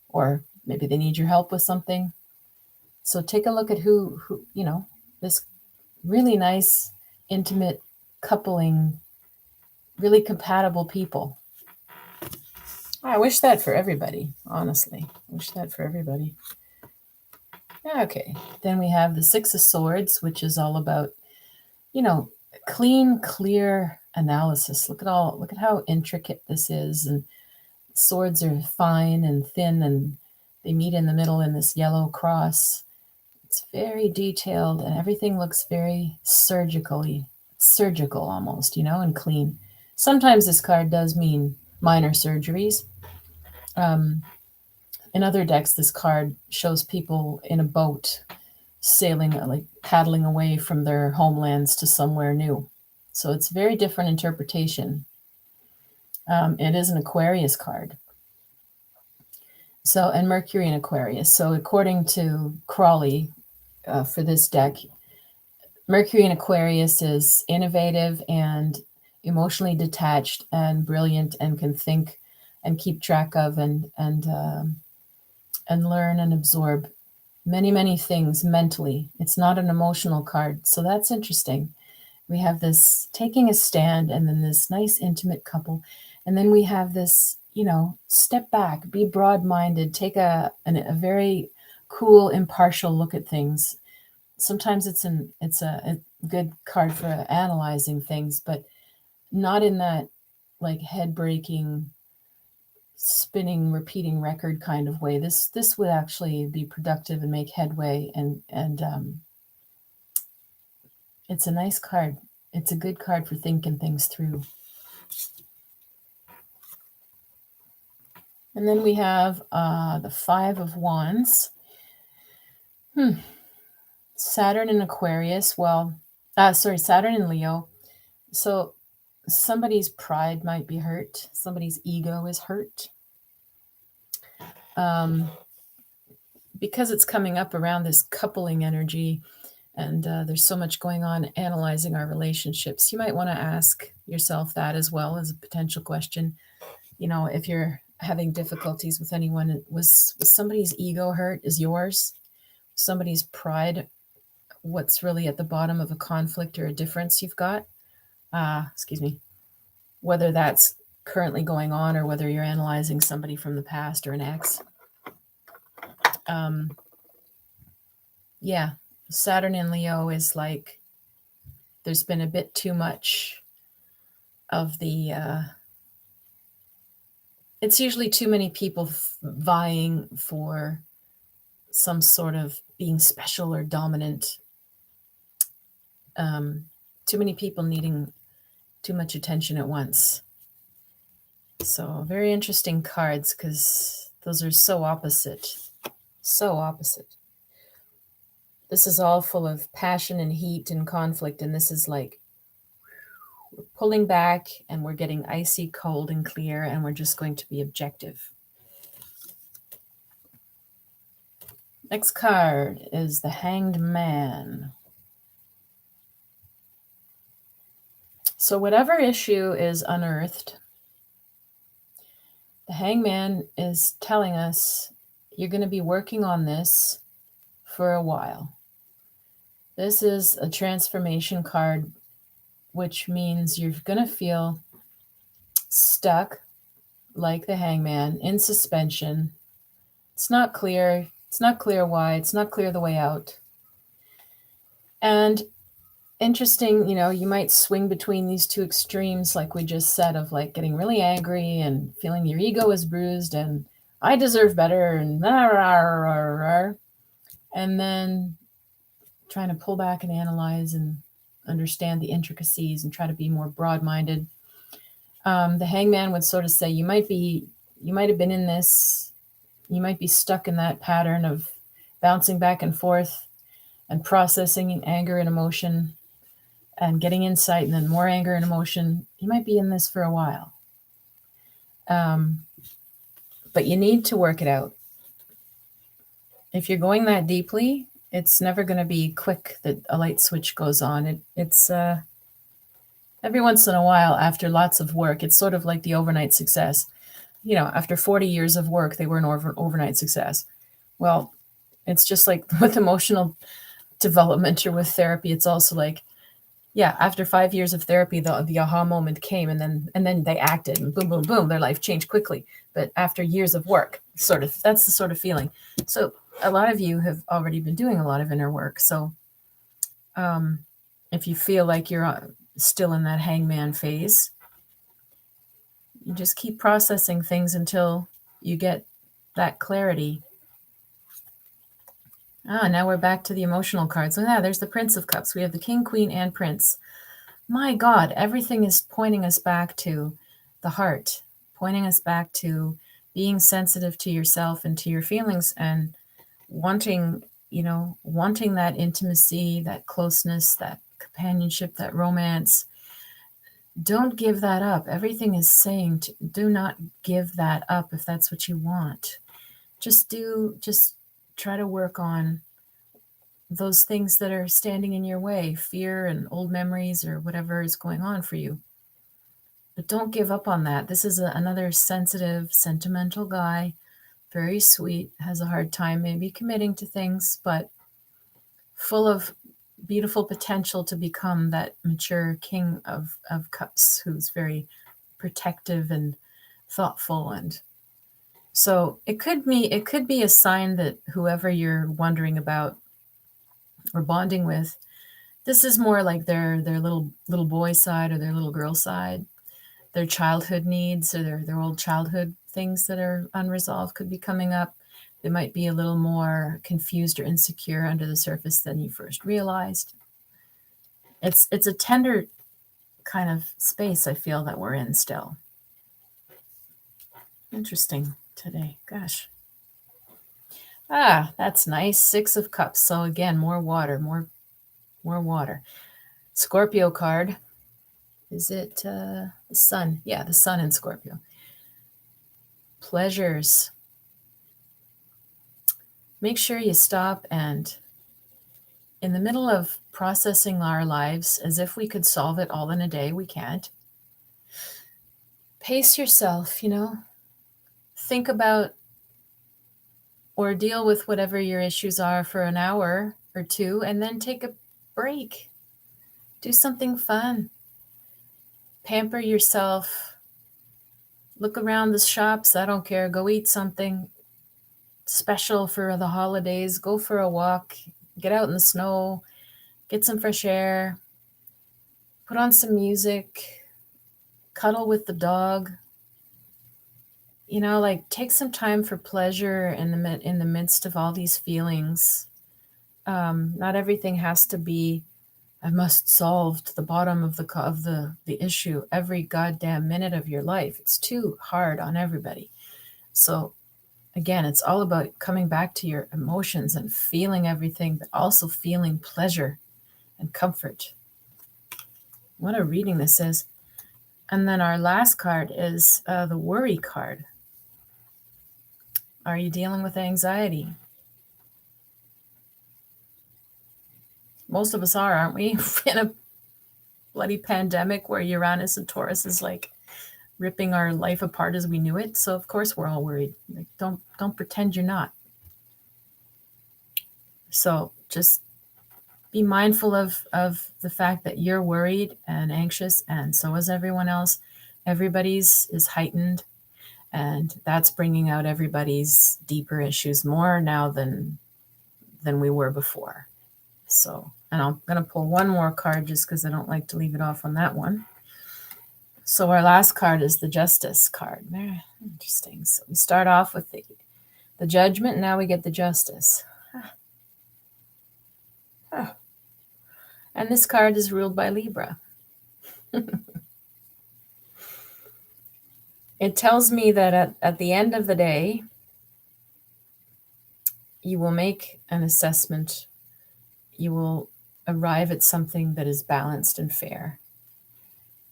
or maybe they need your help with something. So take a look at who this really nice, intimate coupling, really compatible people. I wish that for everybody, honestly. I wish that for everybody. Okay, then we have the Six of Swords, which is all about, clean, clear analysis. Look at how intricate this is, and swords are fine and thin, and they meet in the middle in this yellow cross. It's very detailed, and everything looks very surgical almost, and clean. Sometimes this card does mean minor surgeries. In other decks, this card shows people in a boat sailing, like paddling away from their homelands to somewhere new. So it's very different interpretation. It is an Aquarius card. So, and Mercury in Aquarius. So according to Crawley, for this deck, Mercury in Aquarius is innovative and emotionally detached and brilliant, and can think and keep track of and learn and absorb many, many things mentally. It's not an emotional card. So that's interesting. We have this taking a stand, and then this nice intimate couple. And then we have this, step back, be broad-minded, take a very cool, impartial look at things. Sometimes it's a good card for analyzing things, but not in that like head-breaking, spinning, repeating record kind of way. This would actually be productive and make headway, and it's a nice card. It's a good card for thinking things through. And then we have the Five of Wands. Saturn in Aquarius. Saturn in Leo. So somebody's pride might be hurt. Somebody's ego is hurt. Because it's coming up around this coupling energy, and there's so much going on analyzing our relationships, you might want to ask yourself that as well as a potential question. If you're having difficulties with anyone, was somebody's ego hurt? Is yours? Somebody's pride what's really at the bottom of a conflict or a difference you've got? Whether that's currently going on, or whether you're analyzing somebody from the past or an ex. Saturn in Leo is like there's been a bit too much of the it's usually too many people vying for some sort of being special or dominant. Too many people needing too much attention at once. So very interesting cards, because those are so opposite. So opposite. This is all full of passion and heat and conflict, and this is like we're pulling back and we're getting icy cold and clear, and we're just going to be objective. Next card is the Hanged Man. So whatever issue is unearthed, the Hangman is telling us you're going to be working on this for a while. This is a transformation card, which means you're going to feel stuck like the Hangman, in suspension. It's not clear. It's not clear why. It's not clear the way out. And interesting, you might swing between these two extremes, like we just said, of like getting really angry and feeling your ego is bruised and I deserve better and then trying to pull back and analyze and understand the intricacies and try to be more broad-minded. The Hangman would sort of say you might have been in this, you might be stuck in that pattern of bouncing back and forth and processing anger and emotion and getting insight and then more anger and emotion. You might be in this for a while. But you need to work it out. If you're going that deeply, it's never going to be quick that a light switch goes on. It's every once in a while, after lots of work. It's sort of like the overnight success. After 40 years of work, they were an overnight success. Well, it's just like with emotional development or with therapy. It's also like, yeah, after 5 years of therapy, the aha moment came, and then they acted, and boom, boom, boom, their life changed quickly. But after years of work, that's the sort of feeling. So a lot of you have already been doing a lot of inner work. So if you feel like you're still in that hangman phase, you just keep processing things until you get that clarity. Now we're back to the emotional cards. So there's the Prince of Cups. We have the King, Queen, and Prince. My God, everything is pointing us back to the heart, pointing us back to being sensitive to yourself and to your feelings and wanting that intimacy, that closeness, that companionship, that romance. Don't give that up. Everything is saying do not give that up if that's what you want. Just try to work on those things that are standing in your way, fear and old memories or whatever is going on for you. But don't give up on that. This is another sensitive, sentimental guy, very sweet, has a hard time maybe committing to things, but full of beautiful potential to become that mature King of Cups, who's very protective and thoughtful. And so it could be a sign that whoever you're wondering about or bonding with, this is more like their little boy side or their little girl side. Their childhood needs or their old childhood things that are unresolved could be coming up. They might be a little more confused or insecure under the surface than you first realized. It's a tender kind of space, I feel, that we're in still. Interesting today. Gosh. That's nice. 6 of Cups. So again, more water, more water. Scorpio card. Is it the Sun? Yeah, the Sun in Scorpio. Pleasures. Make sure you stop and, in the middle of processing our lives as if we could solve it all in a day, we can't. Pace yourself, Think about or deal with whatever your issues are for an hour or two, and then take a break. Do something fun. Pamper yourself. Look around the shops. I don't care. Go eat something special for the holidays. Go for a walk. Get out in the snow. Get some fresh air. Put on some music. Cuddle with the dog. Take some time for pleasure in the midst of all these feelings. Not everything has to be I must solve to the bottom of the issue every goddamn minute of your life. It's too hard on everybody. So again, it's all about coming back to your emotions and feeling everything, but also feeling pleasure and comfort. What a reading this is. And then our last card is the worry card. Are you dealing with anxiety? Most of us are, aren't we? In a bloody pandemic where Uranus and Taurus is like ripping our life apart as we knew it. So of course we're all worried. Like, don't pretend you're not. So just be mindful of the fact that you're worried and anxious, and so is everyone else. Everybody's is heightened, and that's bringing out everybody's deeper issues more now than we were before. So, and I'm going to pull one more card just because I don't like to leave it off on that one. So our last card is the Justice card. Very interesting. So we start off with the Judgment, and now we get the Justice. And this card is ruled by Libra. It tells me that at the end of the day, you will make an assessment. You will arrive at something that is balanced and fair.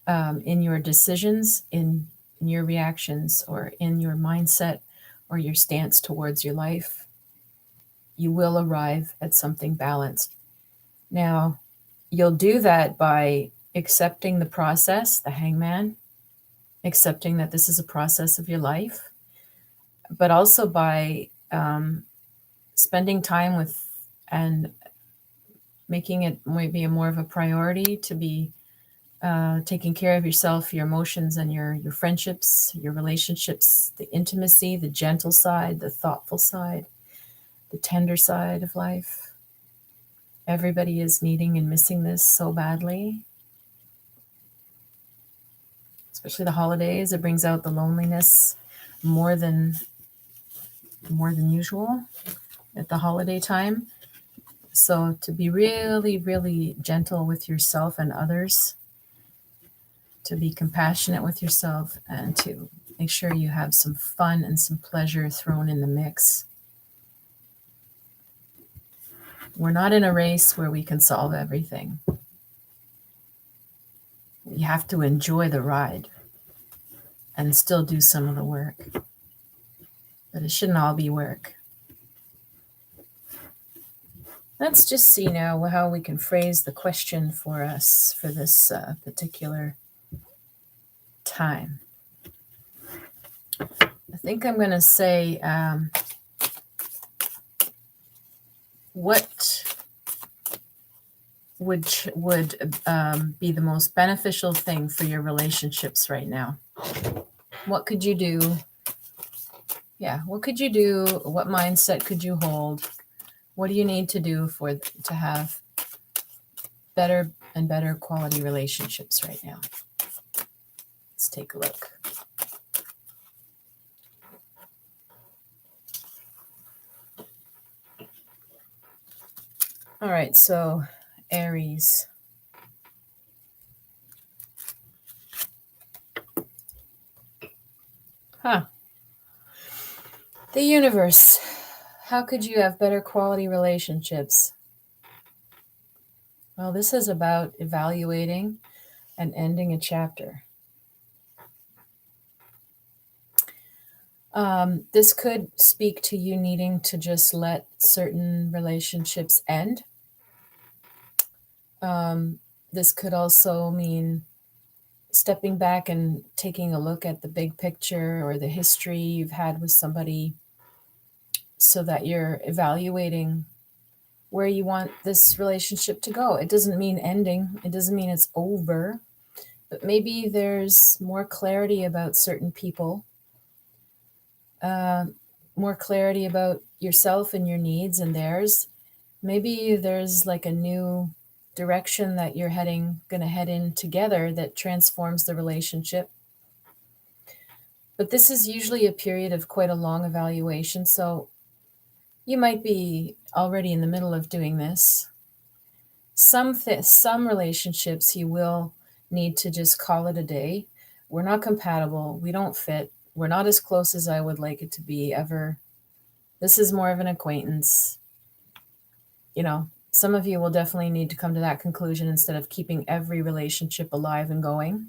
In your decisions, in your reactions, or in your mindset, or your stance towards your life, you will arrive at something balanced. Now, you'll do that by accepting the process, the Hangman, accepting that this is a process of your life, but also by spending time with and making it maybe more of a priority to be taking care of yourself, your emotions, and your friendships, your relationships, the intimacy, the gentle side, the thoughtful side, the tender side of life. Everybody is needing and missing this so badly. Especially the holidays, it brings out the loneliness more than usual at the holiday time. So to be really, really gentle with yourself and others, to be compassionate with yourself, and to make sure you have some fun and some pleasure thrown in the mix. We're not in a race where we can solve everything. You have to enjoy the ride and still do some of the work. But it shouldn't all be work. Let's just see now how we can phrase the question for us for this particular time. I think I'm going to say, what would be the most beneficial thing for your relationships right now? What could you do? Yeah, what could you do? What mindset could you hold? What do you need to do to have better and better quality relationships right now? Let's take a look. All right, so Aries. The universe. How could you have better quality relationships? Well, this is about evaluating and ending a chapter. This could speak to you needing to just let certain relationships end. This could also mean stepping back and taking a look at the big picture or the history you've had with somebody, so that you're evaluating where you want this relationship to go. It doesn't mean ending. It doesn't mean it's over. But maybe there's more clarity about certain people, more clarity about yourself and your needs and theirs. Maybe there's like a new direction that you're going to head in together that transforms the relationship. But this is usually a period of quite a long evaluation. So you might be already in the middle of doing this. Some relationships you will need to just call it a day. We're not compatible. We don't fit. We're not as close as I would like it to be ever. This is more of an acquaintance. Some of you will definitely need to come to that conclusion instead of keeping every relationship alive and going.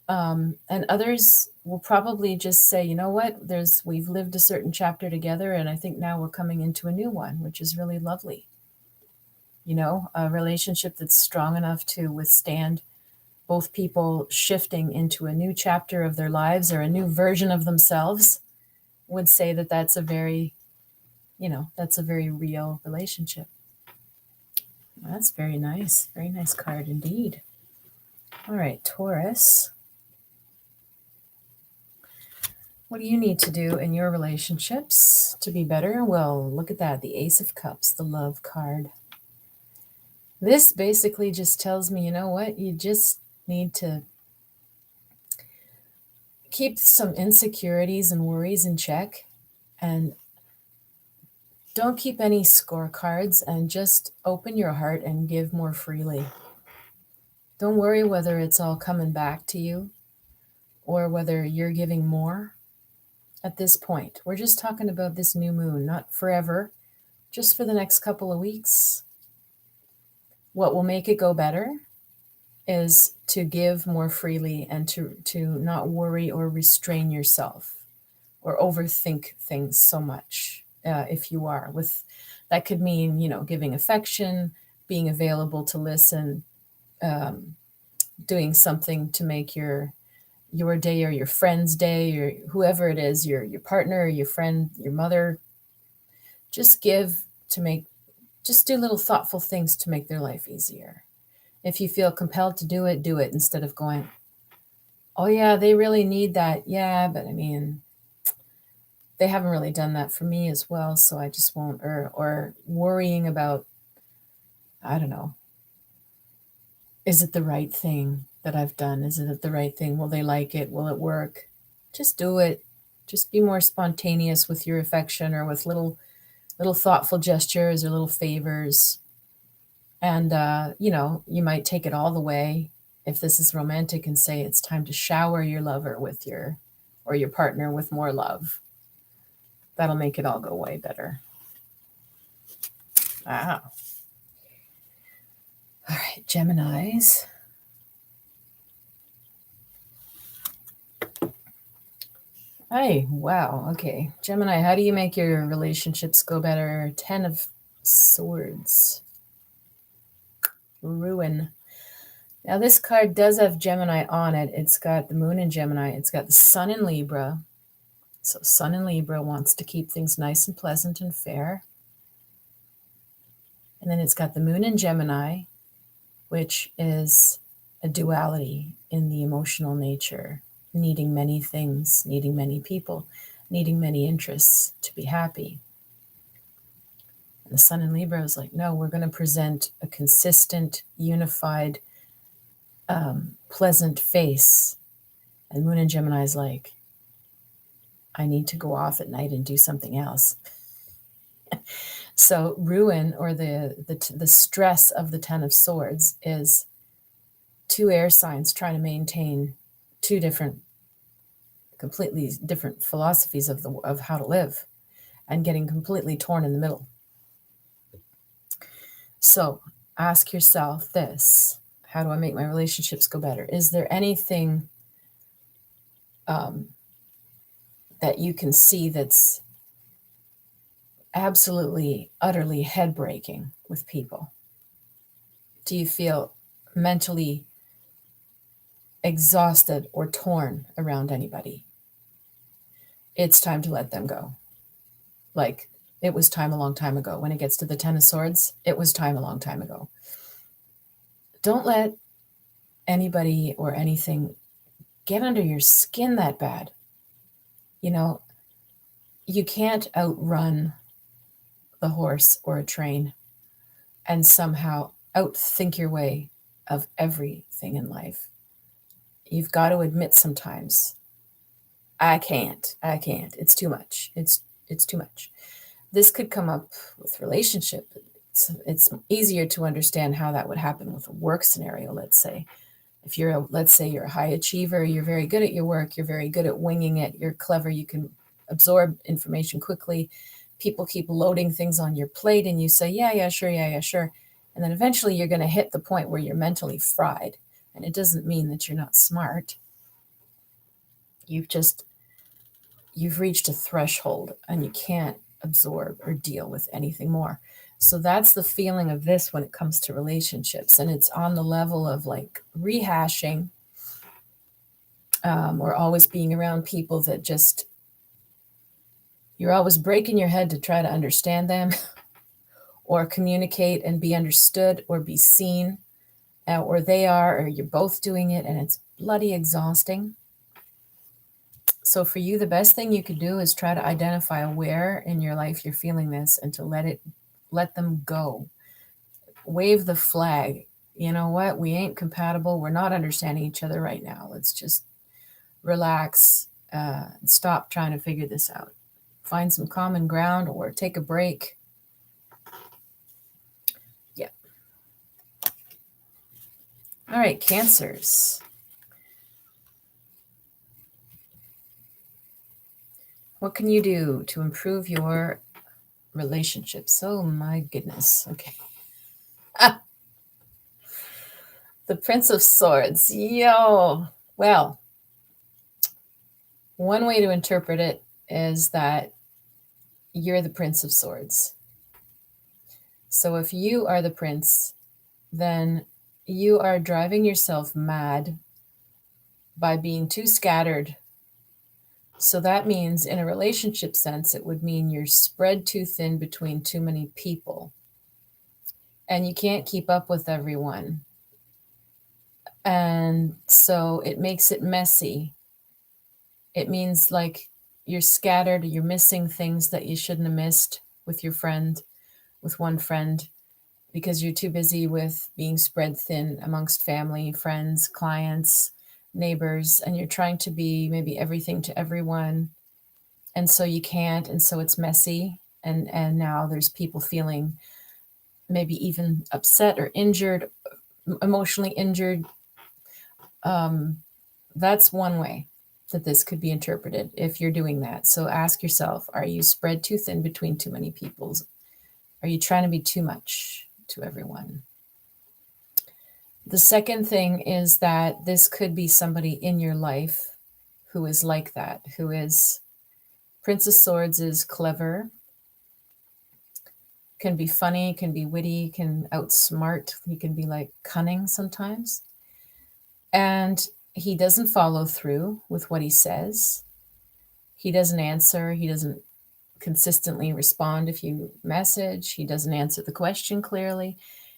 And others will probably just say, you know what, we've lived a certain chapter together, and I think now we're coming into a new one, which is really lovely. A relationship that's strong enough to withstand both people shifting into a new chapter of their lives or a new version of themselves would say that that's a very real relationship. That's very nice. Very nice card indeed. All right, Taurus. What do you need to do in your relationships to be better? Well, look at that. The Ace of Cups, the love card. This basically just tells me, you know what? You just need to keep some insecurities and worries in check, and don't keep any scorecards, and just open your heart and give more freely. Don't worry whether it's all coming back to you or whether you're giving more at this point. We're just talking about this new moon, not forever, just for the next couple of weeks. What will make it go better is to give more freely and to not worry or restrain yourself or overthink things so much. If you are that could mean, giving affection, being available to listen, doing something to make your day or your friend's day or whoever it is, your partner, your friend, your mother. Just do little thoughtful things to make their life easier. If you feel compelled to do it instead of going, oh yeah, they really need that. Yeah, but I mean, they haven't really done that for me as well, so I just won't, or worrying about, I don't know, is it the right thing that I've done? Is it the right thing? Will they like it? Will it work? Just do it. Just be more spontaneous with your affection, or with little thoughtful gestures or little favors. And, you might take it all the way, if this is romantic, and say it's time to shower your lover or your partner with more love. That'll make it all go way better. Wow. All right, Geminis. Hey, wow. Okay. Gemini, how do you make your relationships go better? 10 of Swords. Ruin. Now, this card does have Gemini on it. It's got the moon in Gemini. It's got the sun in Libra. So sun in Libra wants to keep things nice and pleasant and fair. And then it's got the moon in Gemini, which is a duality in the emotional nature, needing many things, needing many people, needing many interests to be happy. And the sun in Libra is like, no, we're going to present a consistent, unified, pleasant face. And moon in Gemini is like, I need to go off at night and do something else. So ruin, or the stress of the 10 of Swords, is two air signs trying to maintain two completely different philosophies of how to live, and getting completely torn in the middle. So ask yourself this: how do I make my relationships go better? Is there anything that you can see that's absolutely, utterly head-breaking with people? Do you feel mentally exhausted or torn around anybody? It's time to let them go. Like, it was time a long time ago. When it gets to the 10 of Swords, it was time a long time ago. Don't let anybody or anything get under your skin that bad. You can't outrun the horse or a train and somehow outthink your way of everything in life. You've got to admit sometimes, I can't. It's too much. It's too much. This could come up with relationship. So it's easier to understand how that would happen with a work scenario, let's say. If let's say you're a high achiever, you're very good at your work, you're very good at winging it, you're clever, you can absorb information quickly. People keep loading things on your plate and you say, yeah, sure. And then eventually you're going to hit the point where you're mentally fried. And it doesn't mean that you're not smart. You've reached a threshold and you can't absorb or deal with anything more. So that's the feeling of this when it comes to relationships. And it's on the level of like rehashing, or always being around people that just, you're always breaking your head to try to understand them or communicate and be understood or be seen, or they are, or you're both doing it, and it's bloody exhausting. So for you, the best thing you could do is try to identify where in your life you're feeling this and to let them go. Wave the flag. You know what? We ain't compatible. We're not understanding each other right now. Let's just relax, stop trying to figure this out. Find some common ground or take a break. Yeah. All right, Cancers. What can you do to improve your relationships? Oh my goodness. Okay. The Prince of Swords. Yo. Well, one way to interpret it is that you're the Prince of Swords. So if you are the prince, then you are driving yourself mad by being too scattered. So that means, in a relationship sense, it would mean you're spread too thin between too many people. And you can't keep up with everyone. And so it makes it messy. It means like you're scattered, you're missing things that you shouldn't have missed with your friend, with one friend, because you're too busy with being spread thin amongst family, friends, clients, neighbors, and you're trying to be maybe everything to everyone. And so you can't, and so it's messy. And now there's people feeling maybe even upset or injured, emotionally injured. That's one way that this could be interpreted if you're doing that. So ask yourself, are you spread too thin between too many peoples? Are you trying to be too much to everyone? The second thing is that this could be somebody in your life who is like that, who is, Prince of Swords is clever, can be funny, can be witty, can outsmart, he can be like cunning sometimes. And he doesn't follow through with what he says. He doesn't answer. He doesn't consistently respond if you message. He doesn't answer the question clearly.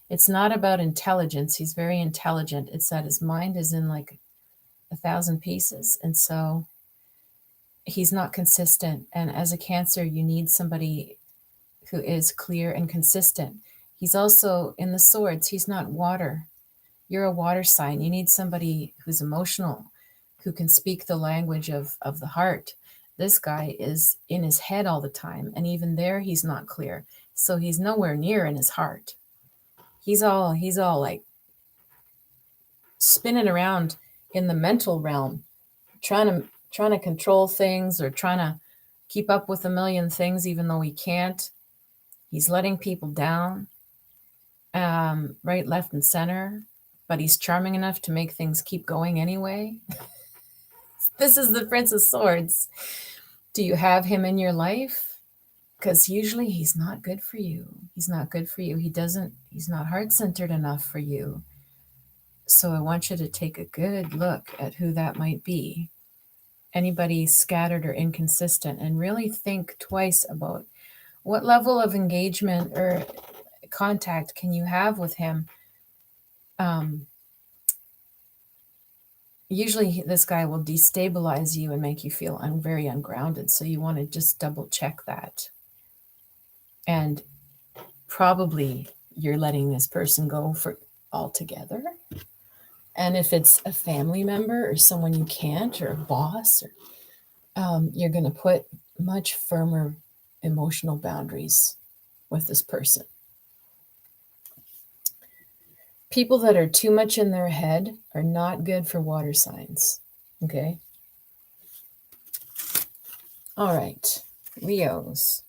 It's not about intelligence. He's very intelligent. It's that his mind is in like 1,000 pieces. And so he's not consistent. And as a Cancer, you need somebody who is clear and consistent. He's also in the swords. He's not water. You're a water sign. You need somebody who's emotional, who can speak the language of the heart. This guy is in his head all the time. And even there, he's not clear. So he's nowhere near in his heart. He's all like spinning around in the mental realm, trying to control things or trying to keep up with a million things, even though he can't. He's letting people down, right, left, and center, but he's charming enough to make things keep going anyway. This is the Prince of Swords. Do you have him in your life? Because usually he's not good for you. He's not good for you. He's not heart-centered enough for you. So I want you to take a good look at who that might be. Anybody scattered or inconsistent, and really think twice about what level of engagement or contact can you have with him. Usually this guy will destabilize you and make you feel very ungrounded. So you want to just double check that. And probably you're letting this person go for altogether. And if it's a family member or someone you can't, or a boss, or you're going to put much firmer emotional boundaries with this person. People that are too much in their head are not good for water signs. Okay. All right. Leos.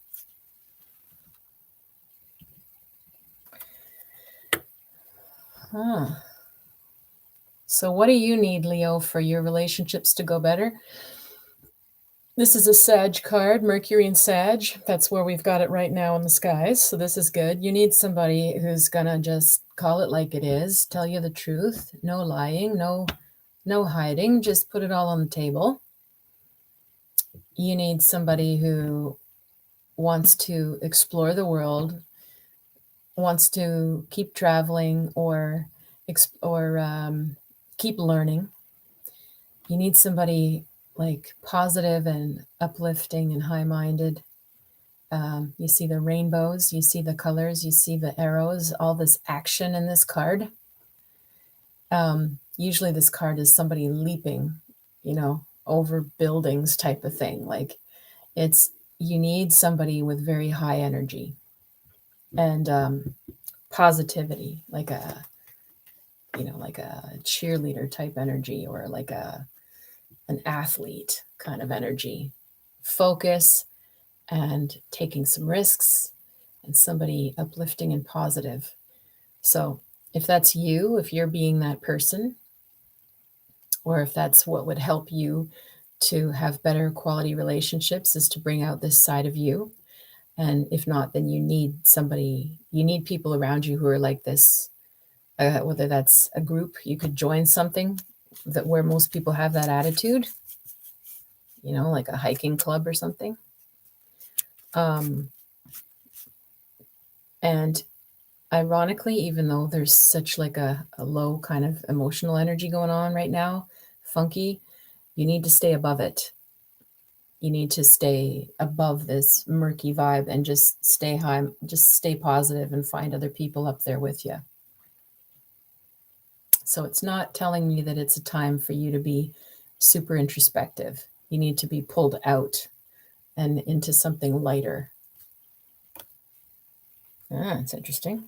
So what do you need, Leo, for your relationships to go better? This is a Sag card, Mercury and Sag. That's where we've got it right now in the skies. So this is good. You need somebody who's going to just call it like it is, tell you the truth, no lying, no hiding, just put it all on the table. You need somebody who wants to explore the world, wants to keep traveling or keep learning. You need somebody like positive and uplifting and high-minded. You see the rainbows, you see the colors, you see the arrows, all this action in this card. Usually this card is somebody leaping, over buildings type of thing. Like you need somebody with very high energy and positivity, like a cheerleader type energy, or like an athlete kind of energy. Focus and taking some risks, and somebody uplifting and positive. So if that's you, if you're being that person, or if that's what would help you to have better quality relationships, is to bring out this side of you. And if not, then you need people around you who are like this. Whether that's a group, you could join something where most people have that attitude, like a hiking club or something. And ironically, even though there's such like a low kind of emotional energy going on right now, funky, you need to stay above it. You need to stay above this murky vibe and just stay high, just stay positive and find other people up there with you. So it's not telling me that it's a time for you to be super introspective. You need to be pulled out and into something lighter. It's interesting.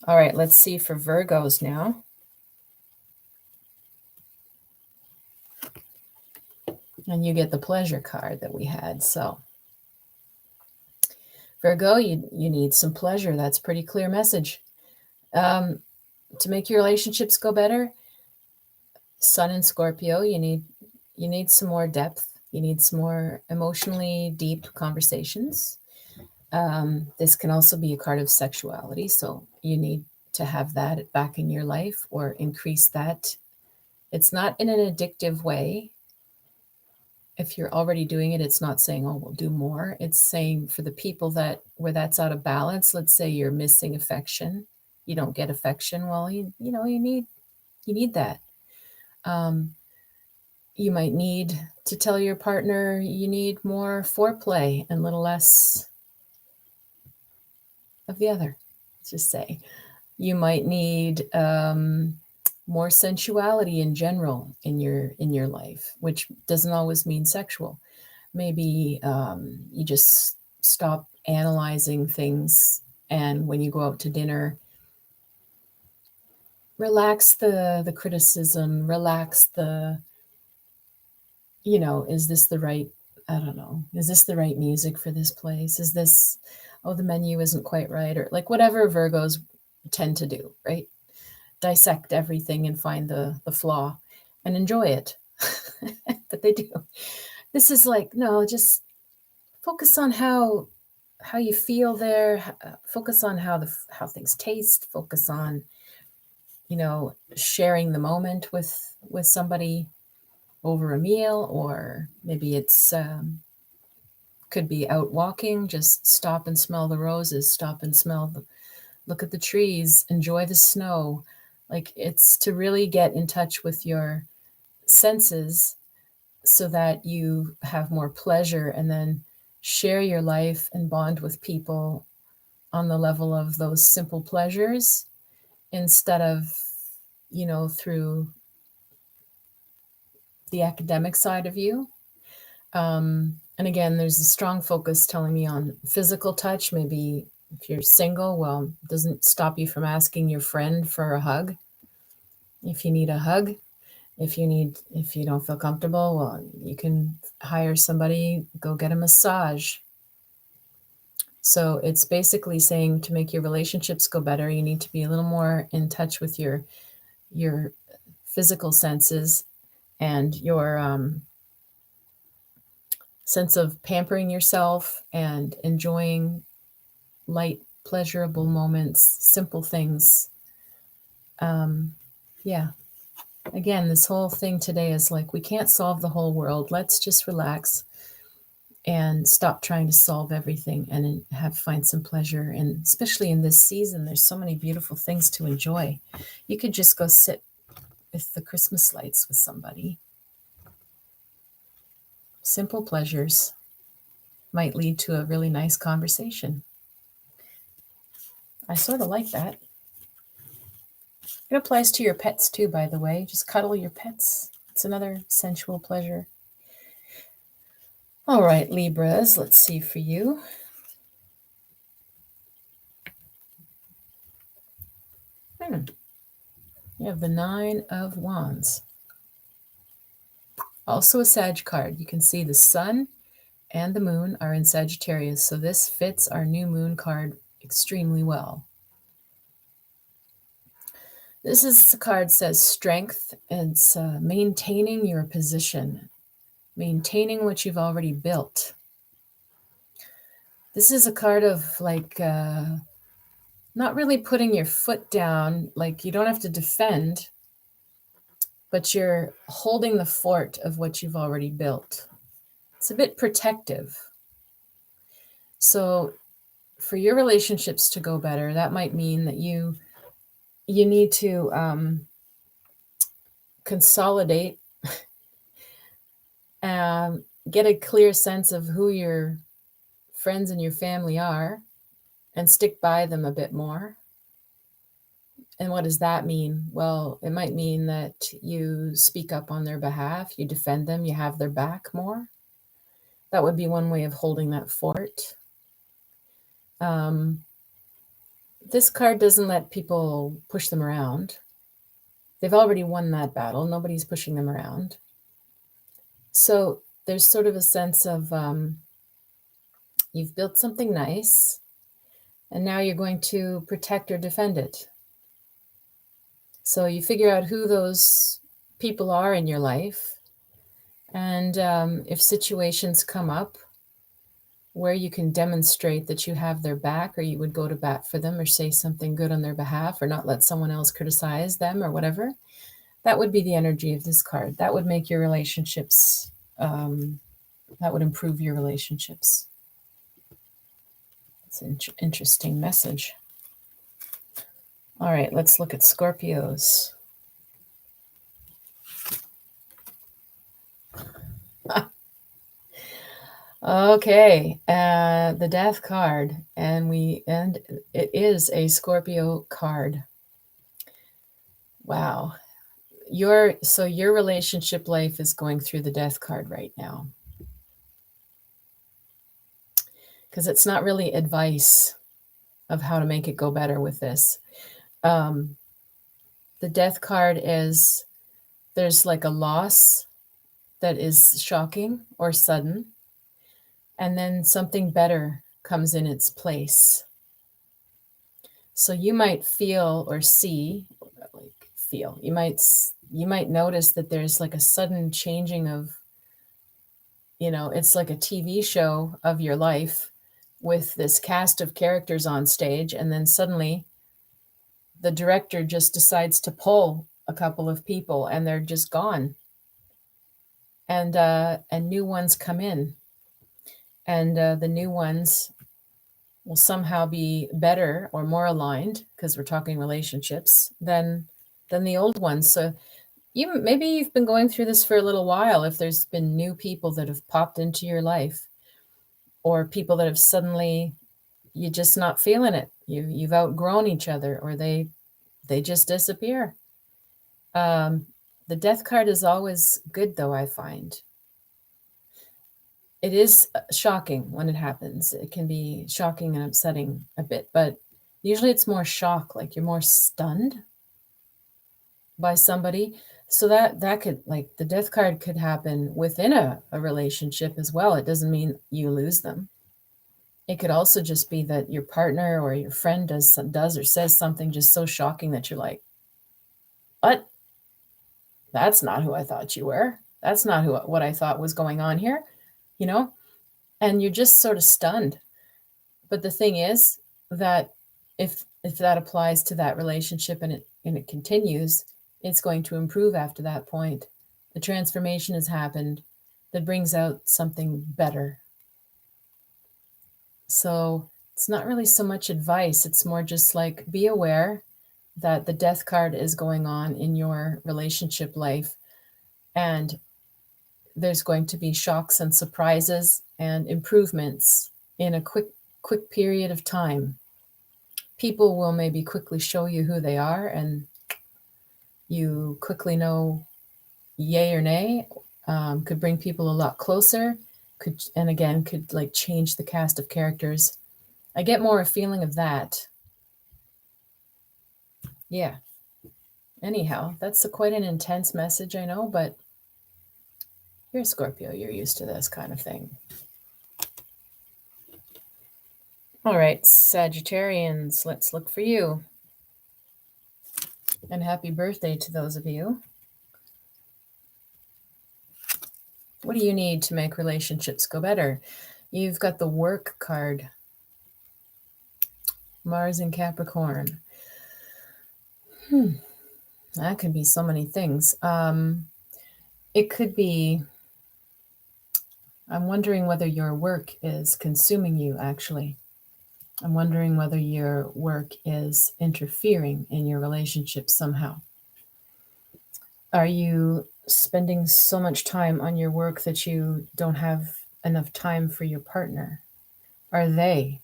All right, let's see for Virgos now. And you get the pleasure card that we had. So Virgo, you need some pleasure. That's a pretty clear message. To make your relationships go better, Sun in Scorpio, you need some more depth. You need some more emotionally deep conversations. This can also be a card of sexuality, so you need to have that back in your life or increase that. It's not in an addictive way. If you're already doing it, it's not saying, oh, we'll do more. It's saying for the people where that's out of balance, let's say you're missing affection, you don't get affection. Well, you need that. You might need to tell your partner you need more foreplay and a little less of the other. Let's just say you might need more sensuality in general in your life, which doesn't always mean sexual. Maybe you just stop analyzing things, and when you go out to dinner, relax the criticism, relax the, is this the right, I don't know, is this the right music for this place? Is this, oh, the menu isn't quite right, or like whatever Virgos tend to do, right? Dissect everything and find the flaw and enjoy it. But they do. This is like, no, just focus on how you feel there. Focus on how things taste. Focus on, sharing the moment with somebody over a meal, or maybe it's could be out walking. Just stop and smell the roses. Stop and look at the trees. Enjoy the snow. Like, it's to really get in touch with your senses so that you have more pleasure, and then share your life and bond with people on the level of those simple pleasures, instead of, through the academic side of you. And again, there's a strong focus telling me on physical touch, maybe If you're single, well, it doesn't stop you from asking your friend for a hug. If you need a hug, if you don't feel comfortable, well, you can hire somebody, go get a massage. So it's basically saying to make your relationships go better, you need to be a little more in touch with your physical senses and your sense of pampering yourself and enjoying light, pleasurable moments, simple things. Yeah. Again, this whole thing today is like, we can't solve the whole world. Let's just relax and stop trying to solve everything and find some pleasure. And especially in this season, there's so many beautiful things to enjoy. You could just go sit with the Christmas lights with somebody. Simple pleasures might lead to a really nice conversation. I sort of like that. It applies to your pets too, by the way. Just cuddle your pets. It's another sensual pleasure. All right, Libras, let's see for you. You have the 9 of Wands. Also a Sag card. You can see the Sun and the Moon are in Sagittarius, so this fits our new Moon card extremely well. The card says strength. It's maintaining your position, maintaining what you've already built. This is a card of like not really putting your foot down, like you don't have to defend, but you're holding the fort of what you've already built. It's a bit protective. So for your relationships to go better, that might mean that you need to consolidate, get a clear sense of who your friends and your family are and stick by them a bit more. And what does that mean? Well, it might mean that you speak up on their behalf, you defend them, you have their back more. That would be one way of holding that fort. This card doesn't let people push them around. They've already won that battle. Nobody's pushing them around. So there's sort of a sense of you've built something nice, and now you're going to protect or defend it. So you figure out who those people are in your life, and if situations come up where you can demonstrate that you have their back, or you would go to bat for them or say something good on their behalf, or not let someone else criticize them or whatever, that would be the energy of this card. That would make your relationships, that would improve your relationships. It's an interesting message. All right, let's look at Scorpios. Okay, the Death card, and it is a Scorpio card. Wow. Your relationship life is going through the Death card right now. Because it's not really advice of how to make it go better with this. The Death card is, there's like a loss that is shocking or sudden, and then something better comes in its place. So you might feel or see, you might notice that there's like a sudden changing of, it's like a TV show of your life with this cast of characters on stage, and then suddenly the director just decides to pull a couple of people and they're just gone. And new ones come in. And the new ones will somehow be better or more aligned, because we're talking relationships, than the old ones. So maybe you've been going through this for a little while, if there's been new people that have popped into your life, or people that have suddenly, you're just not feeling it. You've outgrown each other, or they just disappear. The Death card is always good, though, I find. it is shocking when it happens. It can be shocking and upsetting a bit, but usually it's more shock, like you're more stunned by somebody. So that could, like, the death card could happen within a relationship as well. It doesn't mean you lose them. It could also just be that your partner or your friend does or says something just so shocking that you're like, what? That's not who I thought you were. That's not what I thought was going on here, you know? And you're just sort of stunned. But the thing is that if that applies to that relationship and it continues, it's going to improve after that point. The transformation has happened that brings out something better. So it's not really so much advice. It's more just like, be aware that the death card is going on in your relationship life, and there's going to be shocks and surprises and improvements in a quick period of time. People will maybe quickly show you who they are, and you quickly know yay or nay. Could bring people a lot closer, could like change the cast of characters. I get more a feeling of that. Yeah. Anyhow, that's quite an intense message, I know, but you're a Scorpio. You're used to this kind of thing. All right, Sagittarians, let's look for you. And happy birthday to those of you. What do you need to make relationships go better? You've got the work card. Mars in Capricorn. That could be so many things. It could be, I'm wondering whether your work is consuming you, actually. I'm wondering whether your work is interfering in your relationship somehow. Are you spending so much time on your work that you don't have enough time for your partner? Are they?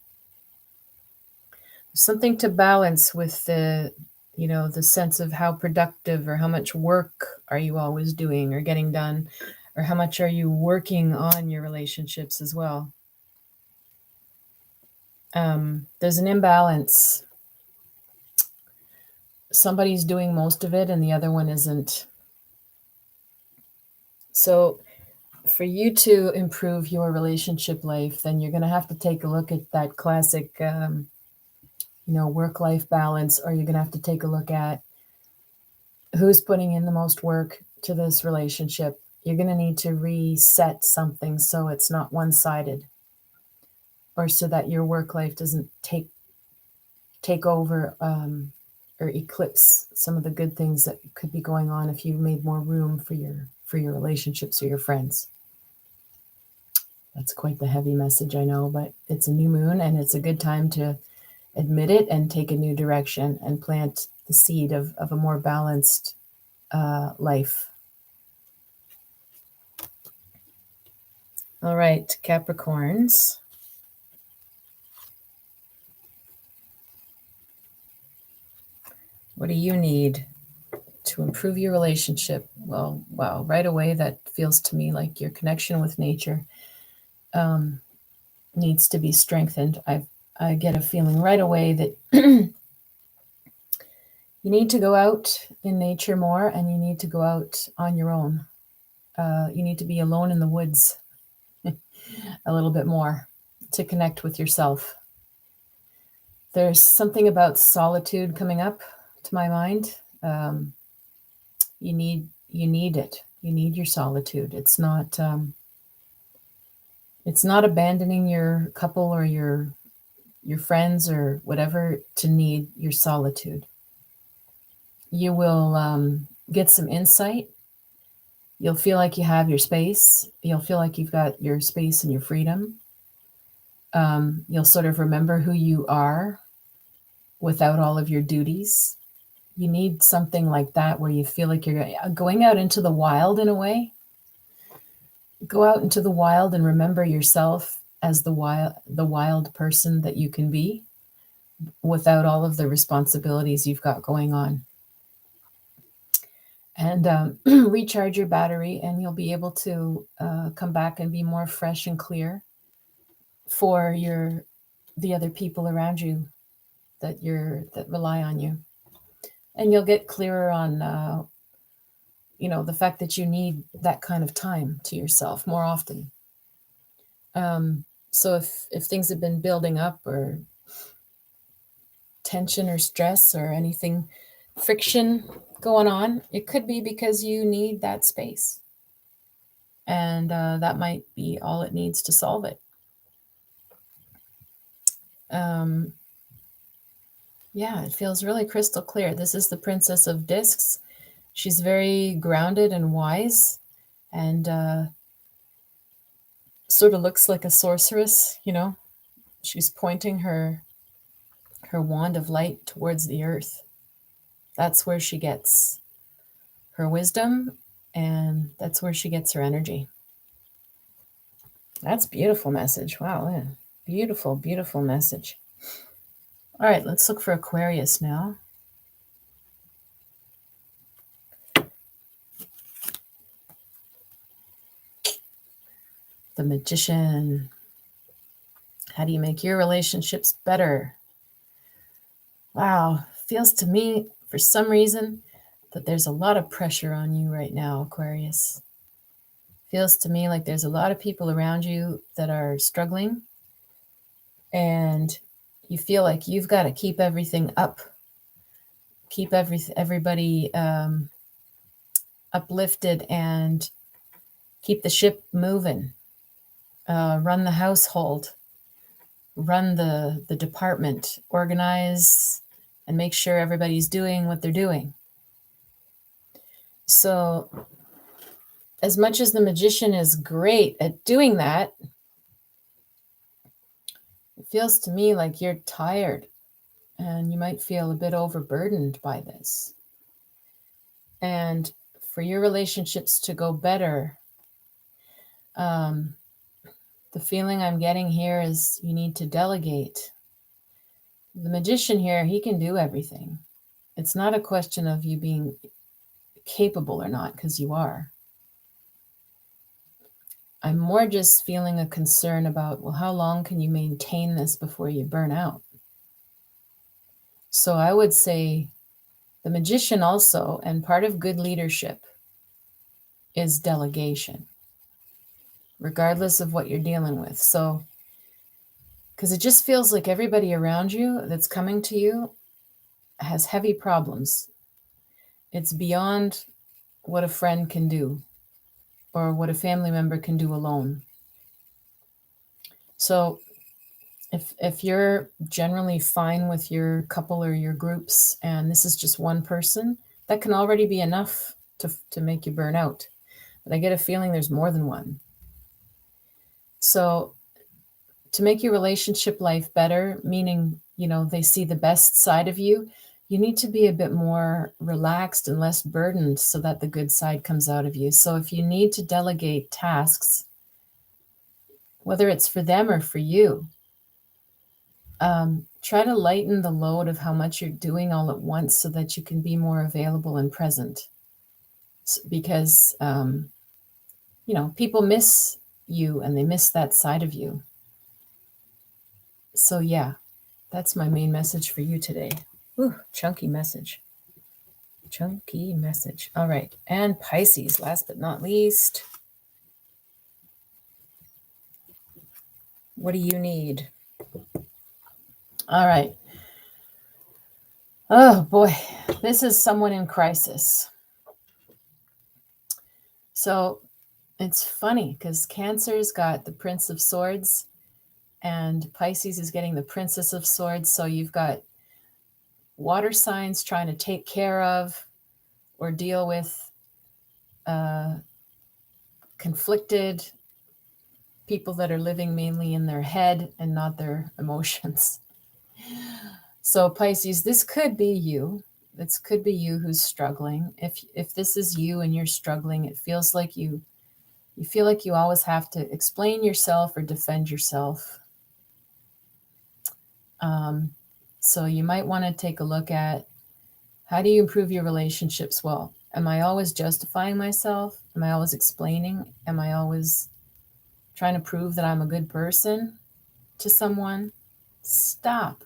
Something to balance with the sense of how productive or how much work are you always doing or getting done, or how much are you working on your relationships as well. There's an imbalance. Somebody's doing most of it and the other one isn't. So for you to improve your relationship life, then you're going to have to take a look at that classic, work-life balance, or you're going to have to take a look at who's putting in the most work to this relationship. You're going to need to reset something so it's not one-sided, or so that your work life doesn't take over or eclipse some of the good things that could be going on if you made more room for your relationships or your friends. That's quite the heavy message, I know, but it's a new moon and it's a good time to admit it and take a new direction and plant the seed of a more balanced life. All right, Capricorns. What do you need to improve your relationship? Well, wow, right away, that feels to me like your connection with nature needs to be strengthened. I get a feeling right away that you need to go out in nature more, and you need to go out on your own. You need to be alone in the woods a little bit more to connect with yourself. There's something about solitude coming up to my mind. You need it. You need your solitude. It's not abandoning your couple or your friends or whatever to need your solitude. You will get some insight. You'll feel like you have your space. You'll feel like you've got your space and your freedom. You'll sort of remember who you are without all of your duties. You need something like that where you feel like you're going out into the wild in a way. Go out into the wild and remember yourself as the wild person that you can be without all of the responsibilities you've got going on. and recharge your battery, and you'll be able to come back and be more fresh and clear for the other people around you that rely on you. And you'll get clearer on the fact that you need that kind of time to yourself more often. So if things have been building up, or tension or stress or anything, friction going on, it could be because you need that space. And that might be all it needs to solve it. Yeah, it feels really crystal clear. This is the Princess of Discs. She's very grounded and wise, and sort of looks like a sorceress, She's pointing her wand of light towards the earth. That's where she gets her wisdom, and that's where she gets her energy. That's a beautiful message. Wow, yeah. Beautiful, beautiful message. All right, let's look for Aquarius now. The Magician. How do you make your relationships better? Wow, feels to me, for some reason, that there's a lot of pressure on you right now, Aquarius. Feels to me like there's a lot of people around you that are struggling, and you feel like you've got to keep everything up, keep everybody uplifted, and keep the ship moving, run the household, run the department, organize, and make sure everybody's doing what they're doing. So as much as the Magician is great at doing that, it feels to me like you're tired, and you might feel a bit overburdened by this. And for your relationships to go better, the feeling I'm getting here is you need to delegate. The Magician here, he can do everything. It's not a question of you being capable or not, because you are. I'm more just feeling a concern about, well, how long can you maintain this before you burn out? So I would say the Magician also, and part of good leadership, is delegation, regardless of what you're dealing with. So, because it just feels like everybody around you that's coming to you has heavy problems. It's beyond what a friend can do or what a family member can do alone. So if you're generally fine with your couple or your groups, and this is just one person, that can already be enough to make you burn out. But I get a feeling there's more than one. So to make your relationship life better, meaning, they see the best side of you, you need to be a bit more relaxed and less burdened so that the good side comes out of you. So if you need to delegate tasks, whether it's for them or for you, try to lighten the load of how much you're doing all at once so that you can be more available and present. Because, people miss you, and they miss that side of you. So yeah, that's my main message for you today. Ooh, chunky message. Chunky message. All right. And Pisces, last but not least. What do you need? All right. Oh boy, this is someone in crisis. So it's funny because Cancer's got the Prince of Swords and Pisces is getting the Princess of Swords. So you've got water signs trying to take care of or deal with conflicted people that are living mainly in their head and not their emotions. So Pisces, this could be you. This could be you who's struggling. If this is you and you're struggling, it feels like you feel like you always have to explain yourself or defend yourself. So you might want to take a look at, how do you improve your relationships? Well, Am I always justifying myself? Am I always explaining? Am I always trying to prove that I'm a good person to someone? Stop.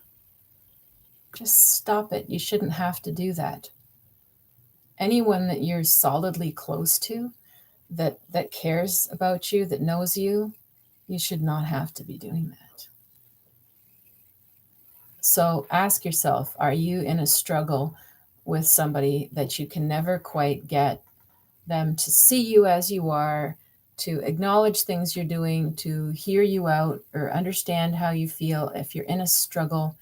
Just stop it. You shouldn't have to do that. Anyone that you're solidly close to, that cares about you, that knows you, you should not have to be doing that. So ask yourself, are you in a struggle with somebody that you can never quite get them to see you as you are, to acknowledge things you're doing, to hear you out or understand how you feel? If you're in a struggle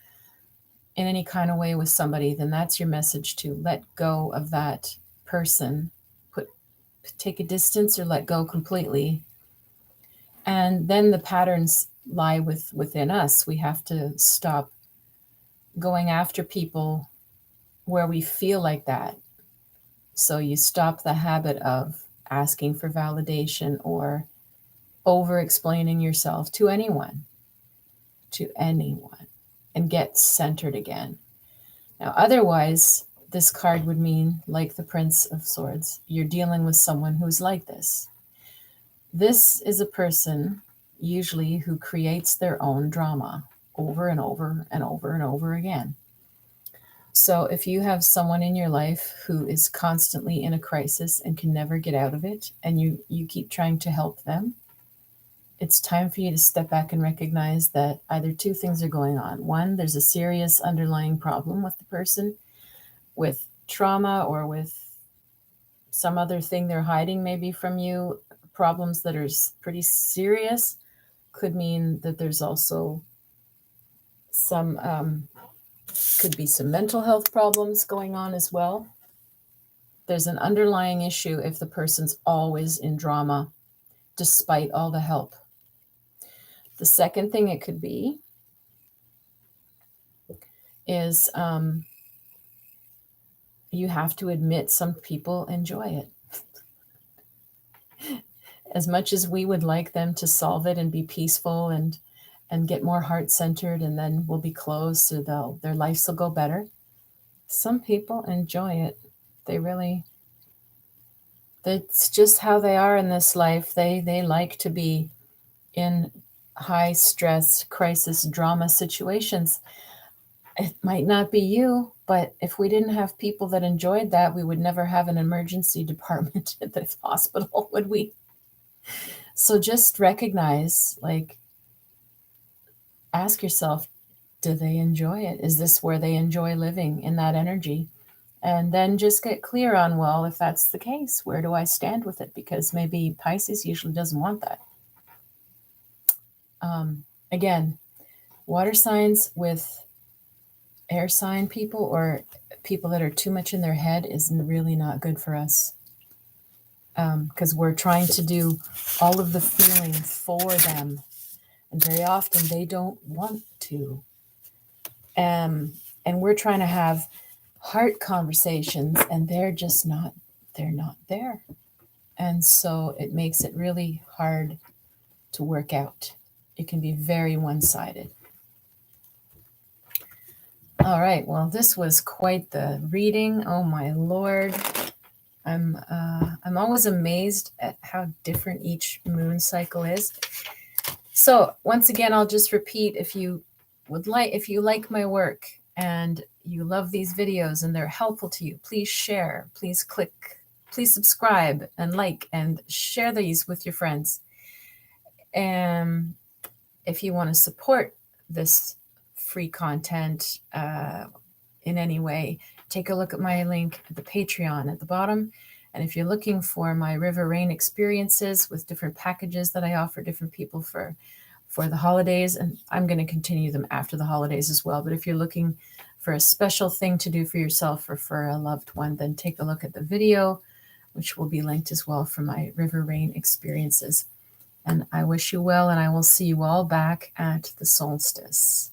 in any kind of way with somebody, then that's your message, to let go of that person. Take a distance or let go completely. And then the patterns lie within us. We have to stop going after people where we feel like that. So you stop the habit of asking for validation or over explaining yourself to anyone, and get centered again. Now, otherwise, this card would mean, like the Prince of Swords, you're dealing with someone who's like this. This is a person usually who creates their own drama over and over and over and over again. So if you have someone in your life who is constantly in a crisis and can never get out of it, and you keep trying to help them, it's time for you to step back and recognize that either two things are going on. One, there's a serious underlying problem with the person, with trauma or with some other thing they're hiding maybe from you, problems that are pretty serious. Could mean that there's also some, could be some mental health problems going on as well. There's an underlying issue if the person's always in drama, despite all the help. The second thing it could be is you have to admit some people enjoy it. As much as we would like them to solve it and be peaceful and get more heart-centered, and then we'll be close, so their lives will go better. Some people enjoy it. That's just how they are in this life. They like to be in high stress, crisis, drama situations. It might not be you, but if we didn't have people that enjoyed that, we would never have an emergency department at the hospital, would we? So just recognize, ask yourself, do they enjoy it? Is this where they enjoy living, in that energy? And then just get clear on, well, if that's the case, where do I stand with it? Because maybe Pisces usually doesn't want that. Again, water signs with air sign people, or people that are too much in their head, is really not good for us. Because we're trying to do all of the feeling for them. And very often they don't want to. And we're trying to have heart conversations, and they're not there. And so it makes it really hard to work out. It can be very one-sided. All right, well, this was quite the reading. Oh my Lord. I'm always amazed at how different each moon cycle is. So once again, I'll just repeat, if you like my work and you love these videos and they're helpful to you, please share, please subscribe and like and share these with your friends. And if you want to support this free content in any way, take a look at my link at the Patreon at the bottom. And if you're looking for my River Rain experiences with different packages that I offer different people for the holidays, and I'm going to continue them after the holidays as well. But if you're looking for a special thing to do for yourself or for a loved one, then take a look at the video, which will be linked as well, for my River Rain experiences. And I wish you well, and I will see you all back at the solstice.